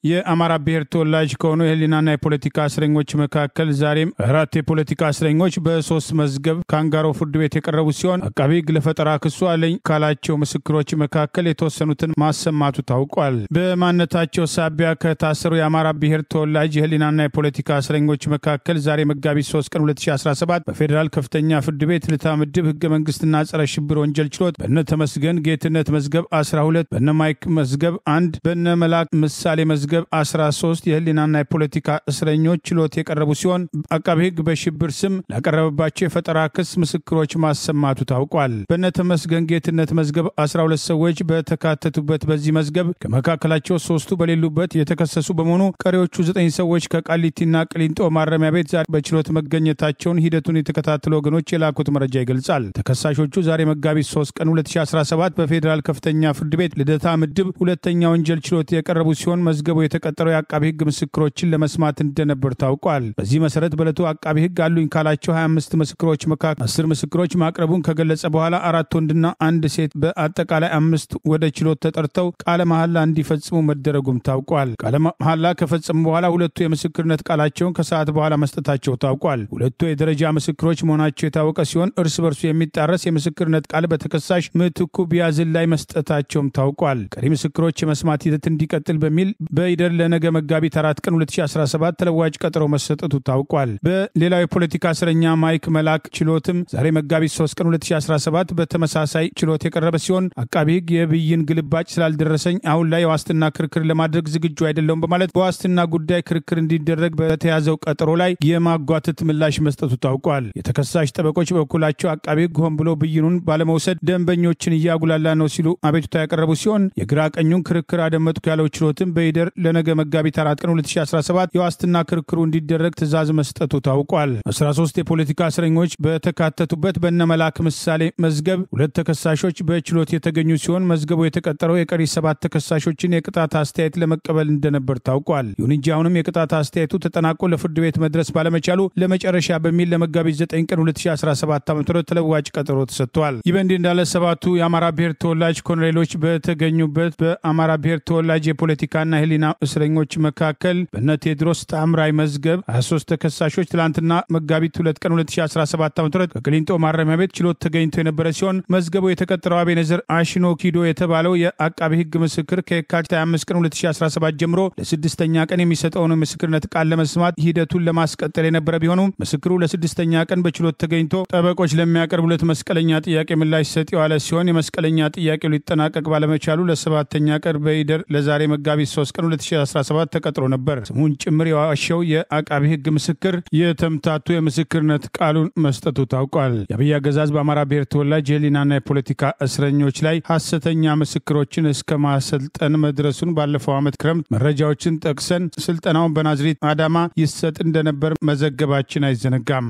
የአማራ ብሔር ተወላጅ ከሆኑ የህሊናና የፖለቲካ እስረኞች መካከል ዛሬም 4 የፖለቲካ እስረኞች በ3 መዝገብ ካንጋሮ ፍርድ ቤት የቀረቡ ሲሆን አቃቤ ሕግ ለፈጠራ ክሱ አለኝ ካላቸው ምስክሮች መካከል የተወሰኑትን ማሰማቱ ታውቋል። በማንነታቸው ሳቢያ ከታሰሩ የአማራ ብሔር ተወላጅ የህሊናና የፖለቲካ እስረኞች መካከል ዛሬ መጋቢት 3 ቀን 2017 በፌዴራል ከፍተኛ ፍርድ ቤት ልታ ምድብ ህገ መንግስትና ጸረ ሽብር ወንጀል ችሎት በእነ ተመስገን ጌትነት መዝገብ 12 በእነ ማይክ መዝገብ 1 በእነ መላክ ምሳሌ መዝገብ 13 የህሊናና የፖለቲካ እስረኞች ችሎት የቀረቡ ሲሆን አቃቤ ሕግ በሽብር ስም ላቀረበባቸው የፈጠራ ክስ ምስክሮች ማሰማቱ ታውቋል። በነተመስገን ጌትነት መዝገብ 12 ሰዎች በተካተቱበት በዚህ መዝገብ ከመካከላቸው 3ቱ በሌሉበት የተከሰሱ በመሆኑ ቀሪዎቹ 9 ሰዎች ከቃሊቲና ቅሊንጦ ማረሚያ ቤት ዛሬ በችሎት መገኘታቸውን ሂደቱን የተከታተሉ ወገኖች የላኩት መረጃ ይገልጻል። ተከሳሾቹ ዛሬ መጋቢት 3 ቀን 2017 በፌዴራል ከፍተኛ ፍርድ ቤት ልደታ ምድብ ሁለተኛ ወንጀል ችሎት የቀረቡ ሲሆን መዝገቡ መዝገቡ የተቀጠረው የአቃቢ ህግ ምስክሮችን ለመስማት እንደነበር ታውቋል። በዚህ መሰረት በዕለቱ አቃቢ ህግ አሉኝ ካላቸው 25 ምስክሮች መካከል 10 ምስክሮች ማቅረቡን ከገለጸ በኋላ 4 ወንድና 1 ሴት በአጠቃላይ 5 ወደ ችሎት ተጠርተው ቃለ መሐላ እንዲፈጽሙ መደረጉም ታውቋል። ቃለ መሐላ ከፈጸሙ በኋላ ሁለቱ የምስክርነት ቃላቸውን ከሰዓት በኋላ መስጠታቸው ታውቋል። ሁለቱ የደረጃ ምስክሮች መሆናቸው የታወቀ ሲሆን እርስ በርሱ የሚጣረስ የምስክርነት ቃል በተከሳሽ ምትኩ ቢያዝን ላይ መስጠታቸውም ታውቋል። ቀሪ ምስክሮች የመስማት ሂደት እንዲቀጥል በሚል በይደር ለነገ መጋቢት 4 ቀን 2017 ተለዋጭ ቀጠሮ መሰጠቱ ታውቋል። በሌላው የፖለቲካ እስረኛ ማይክ መላክ ችሎትም ዛሬ መጋቢት 3 ቀን 2017 በተመሳሳይ ችሎት የቀረበ ሲሆን አቃቢ ህግ የብይን ግልባጭ ስላልደረሰኝ አሁን ላይ የዋስትና ክርክር ለማድረግ ዝግጁ አይደለም በማለት በዋስትና ጉዳይ ክርክር እንዲደረግ በተያዘው ቀጠሮ ላይ የማጓተት ምላሽ መስጠቱ ታውቋል። የተከሳሽ ጠበቆች በኩላቸው አቃቢ ህግ ሆን ብሎ ብይኑን ባለመውሰድ ደንበኞችን እያጉላላ ነው ሲሉ አቤቱታ ያቀረቡ ሲሆን የግራ ቀኙን ክርክር አደመጥኩ ያለው ችሎትም በይደር ለነገ መጋቢት 4 ቀን 2017 የዋስትና ክርክሩ እንዲደረግ ትዕዛዝ መስጠቱ ታውቋል። 13 የፖለቲካ እስረኞች በተካተቱበት በነመላክ ምሳሌ መዝገብ 2 ተከሳሾች በችሎት የተገኙ ሲሆን መዝገቡ የተቀጠረው የቀሪ 7 ተከሳሾችን የቅጣት አስተያየት ለመቀበል እንደነበር ታውቋል። ይሁን እንጂ አሁንም የቅጣት አስተያየቱ ተጠናቆ ለፍርድ ቤት መድረስ ባለመቻሉ ለመጨረሻ በሚል ለመጋቢት 9 ቀን 2017 ዓ.ም ተለዋጭ ቀጠሮ ተሰጥቷል። ይህ በእንዲህ እንዳለ 7ቱ የአማራ ብሔር ተወላጅ ኮሎኔሎች በተገኙበት በአማራ ብሔር ተወላጅ የፖለቲካና ህሊና እስረኞች መካከል በእነ ቴዎድሮስ ታምራይ መዝገብ 23 ተከሳሾች ትላንትና መጋቢት 2 ቀን 2017 ዓ.ም ከቅሊንጦ ማረሚያ ቤት ችሎት ተገኝቶ የነበረ ሲሆን መዝገቡ የተቀጠረው አቤኔዘር አሽኖ ኪዶ የተባለው የአቃቢ ህግ ምስክር ከየካቲት 25 ቀን 2017 ጀምሮ ለስድስተኛ ቀን የሚሰጠውን ምስክርነት ቃል ለመስማት ሂደቱን ለማስቀጠል የነበረ ቢሆኑም ምስክሩ ለስድስተኛ ቀን በችሎት ተገኝቶ ጠበቆች ለሚያቀርቡለት መስቀለኛ ጥያቄ ምላሽ ሰጥ የዋለ ሲሆን የመስቀለኛ ጥያቄው ሊጠናቀቅ ባለመቻሉ ለሰባተኛ ቀን በይደር ለዛሬ መጋቢት 3 ቀን 2017 ተቀጥሮ ነበር። ስሙን ጭምር የዋሸው የአቃቢ ህግ ምስክር የተምታቱ የምስክርነት ቃሉን መስጠቱ ታውቋል። የአብይ አገዛዝ በአማራ ብሔር ተወላጅ የህሊናና የፖለቲካ እስረኞች ላይ ሐሰተኛ ምስክሮችን እስከ ማሰልጠን መድረሱን ባለፈው ዓመት ክረምት መረጃዎችን ጠቅሰን ስልጠናውን በናዝሬት አዳማ ይሰጥ እንደነበር መዘገባችን አይዘነጋም።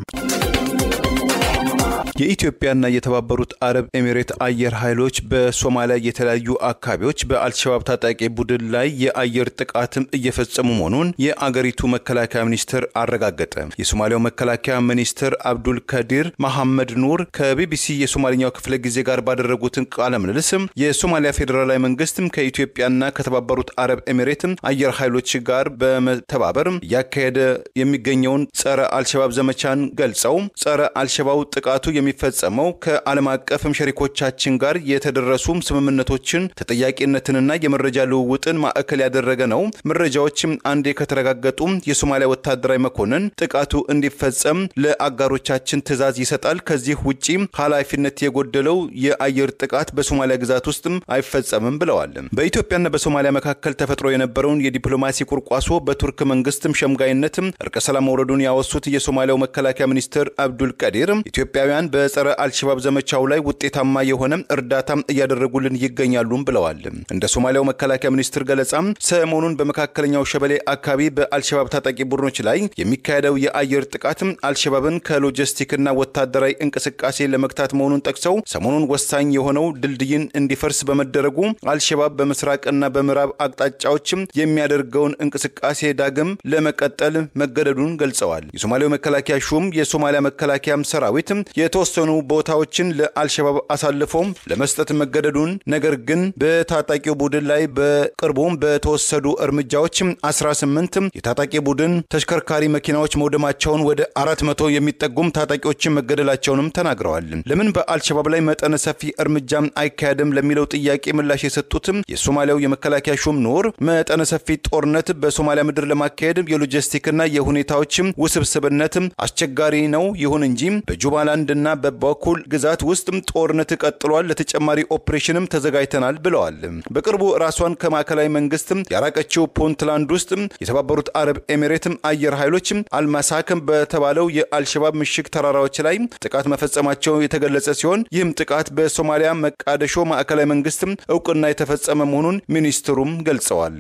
የኢትዮጵያና የተባበሩት አረብ ኤሚሬት አየር ኃይሎች በሶማሊያ የተለያዩ አካባቢዎች በአልሸባብ ታጣቂ ቡድን ላይ የአየር ጥቃትም እየፈጸሙ መሆኑን የአገሪቱ መከላከያ ሚኒስትር አረጋገጠ። የሶማሊያው መከላከያ ሚኒስትር አብዱል ካዲር መሐመድ ኑር ከቢቢሲ የሶማሊኛው ክፍለ ጊዜ ጋር ባደረጉት ቃለ ምልልስ የሶማሊያ ፌዴራላዊ መንግስት ከኢትዮጵያና ከተባበሩት አረብ ኤሚሬት አየር ኃይሎች ጋር በመተባበር ያካሄደ የሚገኘውን ጸረ አልሸባብ ዘመቻን ገልጸው ጸረ አልሸባብ ጥቃቱ የሚፈጸመው ከዓለም አቀፍ ሸሪኮቻችን ጋር የተደረሱ ስምምነቶችን ተጠያቂነትንና የመረጃ ልውውጥን ማዕከል ያደረገ ነው። መረጃዎችም አንዴ ከተረጋገጡ የሶማሊያ ወታደራዊ መኮንን ጥቃቱ እንዲፈጸም ለአጋሮቻችን ትዕዛዝ ይሰጣል። ከዚህ ውጪ ኃላፊነት የጎደለው የአየር ጥቃት በሶማሊያ ግዛት ውስጥ አይፈጸምም ብለዋል። በኢትዮጵያና በሶማሊያ መካከል ተፈጥሮ የነበረውን የዲፕሎማሲ ቁርቋሶ በቱርክ መንግስትም ሸምጋይነት እርቀ ሰላም መውረዱን ያወሱት የሶማሊያው መከላከያ ሚኒስትር አብዱል ካዲር ኢትዮጵያውያን በጸረ አልሸባብ ዘመቻው ላይ ውጤታማ የሆነ እርዳታ እያደረጉልን ይገኛሉ ብለዋል። እንደ ሶማሊያው መከላከያ ሚኒስትር ገለጻ ሰሞኑን በመካከለኛው ሸበሌ አካባቢ በአልሸባብ ታጣቂ ቡድኖች ላይ የሚካሄደው የአየር ጥቃት አልሸባብን ከሎጂስቲክና ወታደራዊ እንቅስቃሴ ለመግታት መሆኑን ጠቅሰው ሰሞኑን ወሳኝ የሆነው ድልድይን እንዲፈርስ በመደረጉ አልሸባብ በምስራቅና በምዕራብ አቅጣጫዎች የሚያደርገውን እንቅስቃሴ ዳግም ለመቀጠል መገደዱን ገልጸዋል። የሶማሊያው መከላከያ ሹም የሶማሊያ መከላከያ ሰራዊት የተወሰኑ ቦታዎችን ለአልሸባብ አሳልፎም ለመስጠት መገደዱን ነገር ግን በታጣቂው ቡድን ላይ በቅርቡ በተወሰዱ እርምጃዎች 18 የታጣቂ ቡድን ተሽከርካሪ መኪናዎች መውደማቸውን ወደ 400 የሚጠጉም ታጣቂዎችን መገደላቸውንም ተናግረዋል። ለምን በአልሸባብ ላይ መጠነ ሰፊ እርምጃ አይካሄድም ለሚለው ጥያቄ ምላሽ የሰጡት የሶማሊያው የመከላከያ ሹም ኑር መጠነ ሰፊ ጦርነት በሶማሊያ ምድር ለማካሄድ የሎጂስቲክና የሁኔታዎች ውስብስብነት አስቸጋሪ ነው። ይሁን እንጂ በጁባላንድና በባኩል ግዛት ውስጥ ጦርነት ቀጥሏል። ለተጨማሪ ኦፕሬሽንም ተዘጋጅተናል ብለዋል። በቅርቡ ራሷን ከማዕከላዊ መንግስት ያራቀችው ፑንትላንድ ውስጥ የተባበሩት አረብ ኤሚሬት አየር ኃይሎች አልማሳከም በተባለው የአልሸባብ ምሽግ ተራራዎች ላይ ጥቃት መፈጸማቸው የተገለጸ ሲሆን ይህም ጥቃት በሶማሊያ መቃደሾ ማዕከላዊ መንግስት እውቅና የተፈጸመ መሆኑን ሚኒስትሩም ገልጸዋል።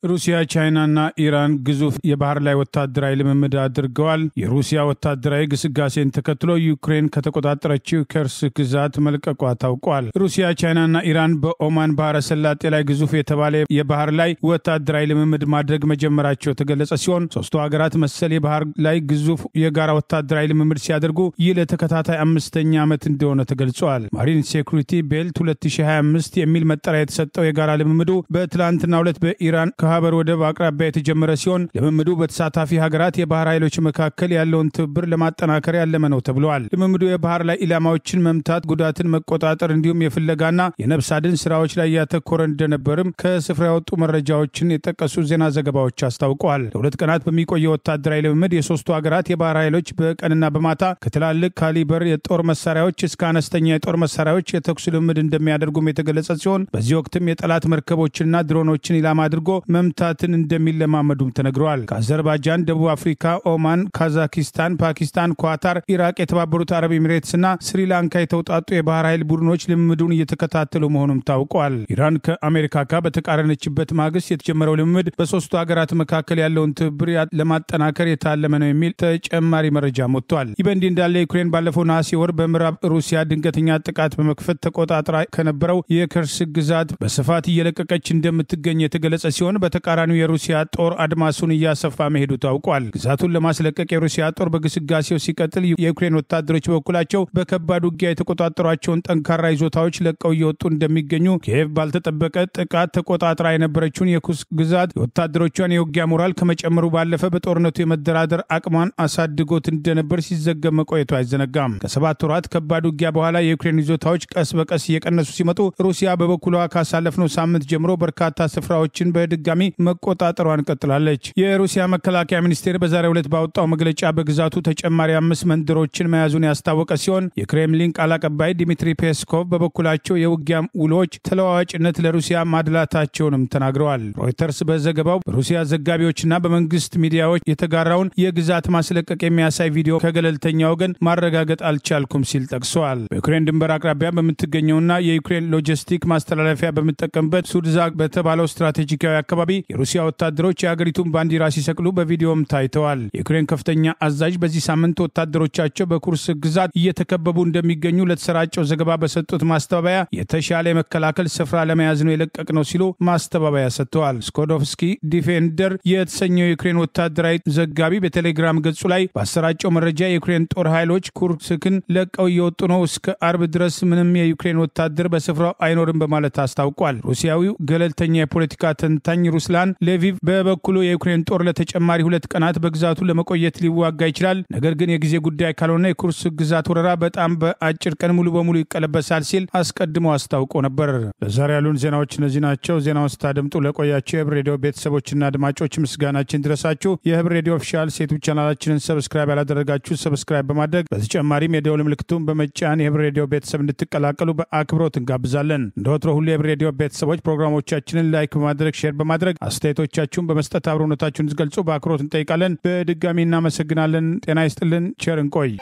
ሩሲያ፣ ቻይናና ኢራን ግዙፍ የባህር ላይ ወታደራዊ ልምምድ አድርገዋል። የሩሲያ ወታደራዊ ግስጋሴን ተከትሎ ዩክሬን ከተቆጣጠረችው ከርስ ግዛት መልቀቋ ታውቋል። ሩሲያ፣ ቻይናና ኢራን በኦማን ባህረ ሰላጤ ላይ ግዙፍ የተባለ የባህር ላይ ወታደራዊ ልምምድ ማድረግ መጀመራቸው ተገለጸ ሲሆን ሶስቱ ሀገራት መሰል የባህር ላይ ግዙፍ የጋራ ወታደራዊ ልምምድ ሲያደርጉ ይህ ለተከታታይ 5ኛ ዓመት እንደሆነ ተገልጿል። ማሪን ሴኩሪቲ ቤልት 2025 የሚል መጠሪያ የተሰጠው የጋራ ልምምዱ በትላንትናው ዕለት በኢራን ከሀበር ወደብ አቅራቢያ የተጀመረ ሲሆን ልምምዱ በተሳታፊ ሀገራት የባህር ኃይሎች መካከል ያለውን ትብብር ለማጠናከር ያለመ ነው ተብሏል። ልምምዱ የባህር ላይ ኢላማዎችን መምታት፣ ጉዳትን መቆጣጠር እንዲሁም የፍለጋና የነፍስ አድን ስራዎች ላይ ያተኮረ እንደነበርም ከስፍራ የወጡ መረጃዎችን የጠቀሱ ዜና ዘገባዎች አስታውቀዋል። ለሁለት ቀናት በሚቆየው ወታደራዊ ልምምድ የሶስቱ ሀገራት የባህር ኃይሎች በቀንና በማታ ከትላልቅ ካሊበር የጦር መሳሪያዎች እስከ አነስተኛ የጦር መሳሪያዎች የተኩስ ልምምድ እንደሚያደርጉም የተገለጸ ሲሆን በዚህ ወቅትም የጠላት መርከቦችንና ድሮኖችን ኢላማ አድርጎ መምታትን እንደሚለማመዱም ተነግረዋል። ከአዘርባይጃን፣ ደቡብ አፍሪካ፣ ኦማን፣ ካዛኪስታን፣ ፓኪስታን፣ ኳታር፣ ኢራቅ፣ የተባበሩት አረብ ኤሚሬትስና ስሪላንካ የተውጣጡ የባህር ኃይል ቡድኖች ልምምዱን እየተከታተሉ መሆኑም ታውቋል። ኢራን ከአሜሪካ ጋር በተቃረነችበት ማግስት የተጀመረው ልምምድ በሶስቱ ሀገራት መካከል ያለውን ትብብር ለማጠናከር የታለመ ነው የሚል ተጨማሪ መረጃ ወጥቷል። ይህ በእንዲህ እንዳለ ዩክሬን ባለፈው ነሐሴ ወር በምዕራብ ሩሲያ ድንገተኛ ጥቃት በመክፈት ተቆጣጥራ ከነበረው የከርስ ግዛት በስፋት እየለቀቀች እንደምትገኝ የተገለጸ ሲሆን በተቃራኒው የሩሲያ ጦር አድማሱን እያሰፋ መሄዱ ታውቋል። ግዛቱን ለማስለቀቅ የሩሲያ ጦር በግስጋሴው ሲቀጥል የዩክሬን ወታደሮች በበኩላቸው በከባድ ውጊያ የተቆጣጠሯቸውን ጠንካራ ይዞታዎች ለቀው እየወጡ እንደሚገኙ ኪየቭ ባልተጠበቀ ጥቃት ተቆጣጥራ የነበረችውን የኩርስ ግዛት የወታደሮቿን የውጊያ ሞራል ከመጨመሩ ባለፈ በጦርነቱ የመደራደር አቅሟን አሳድጎት እንደነበር ሲዘገብ መቆየቱ አይዘነጋም። ከ7 ወራት ከባድ ውጊያ በኋላ የዩክሬን ይዞታዎች ቀስ በቀስ እየቀነሱ ሲመጡ ሩሲያ በበኩሏ ካሳለፍነው ሳምንት ጀምሮ በርካታ ስፍራዎችን በድጋሚ መቆጣጠሯን ቀጥላለች። የሩሲያ መከላከያ ሚኒስቴር በዛሬው ዕለት ባወጣው መግለጫ በግዛቱ ተጨማሪ 5 መንደሮችን መያዙን ያስታወቀ ሲሆን የክሬምሊን ቃል አቀባይ ዲሚትሪ ፔስኮቭ በበኩላቸው የውጊያ ውሎች ተለዋዋጭነት ለሩሲያ ማድላታቸውንም ተናግረዋል። ሮይተርስ በዘገባው በሩሲያ ዘጋቢዎችና በመንግስት ሚዲያዎች የተጋራውን የግዛት ማስለቀቅ የሚያሳይ ቪዲዮ ከገለልተኛ ወገን ማረጋገጥ አልቻልኩም ሲል ጠቅሷል። በዩክሬን ድንበር አቅራቢያ በምትገኘውና የዩክሬን ሎጂስቲክ ማስተላለፊያ በምትጠቀምበት ሱድዛ በተባለው ስትራቴጂካዊ አካባቢ የሩሲያ ወታደሮች የሀገሪቱን ባንዲራ ሲሰቅሉ በቪዲዮም ታይተዋል። የዩክሬን ከፍተኛ አዛዥ በዚህ ሳምንት ወታደሮቻቸው በኩርስ ግዛት እየተከበቡ እንደሚገኙ ለተሰራጨው ዘገባ በሰጡት ማስተባበያ የተሻለ የመከላከል ስፍራ ለመያዝ ነው የለቀቅ ነው ሲሉ ማስተባበያ ሰጥተዋል። ስኮዶቭስኪ ዲፌንደር የተሰኘው የዩክሬን ወታደራዊ ዘጋቢ በቴሌግራም ገጹ ላይ ባሰራጨው መረጃ የዩክሬን ጦር ኃይሎች ኩርስክን ለቀው እየወጡ ነው፣ እስከ አርብ ድረስ ምንም የዩክሬን ወታደር በስፍራው አይኖርም በማለት አስታውቋል። ሩሲያዊው ገለልተኛ የፖለቲካ ተንታኝ ሩስላን ሌቪቭ በበኩሉ የዩክሬን ጦር ለተጨማሪ 2 ቀናት በግዛቱ ለመቆየት ሊዋጋ ይችላል፣ ነገር ግን የጊዜ ጉዳይ ካልሆነ የኩርስ ግዛት ወረራ በጣም በአጭር ቀን ሙሉ በሙሉ ይቀለበሳል ሲል አስቀድሞ አስታውቆ ነበር። ለዛሬ ያሉን ዜናዎች እነዚህ ናቸው። ዜናውን ስታደምጡ ለቆያቸው የህብር ሬዲዮ ቤተሰቦችና አድማጮች ምስጋናችን ድረሳችሁ። የህብር ሬዲዮ ኦፊሻል ዩቲዩብ ቻናላችንን ሰብስክራይብ ያላደረጋችሁ ሰብስክራይብ በማድረግ በተጨማሪም የደወል ምልክቱን በመጫን የህብር ሬዲዮ ቤተሰብ እንድትቀላቀሉ በአክብሮት እንጋብዛለን። እንደወትሮ ሁሉ የህብር ሬዲዮ ቤተሰቦች ፕሮግራሞቻችንን ላይክ በማድረግ ሼር በማድረግ አስተያየቶቻችሁን በመስጠት አብሮነታችሁን እንድትገልጹ በአክብሮት እንጠይቃለን። በድጋሚ እናመሰግናለን። ጤና ይስጥልን። ቸር እንቆይ።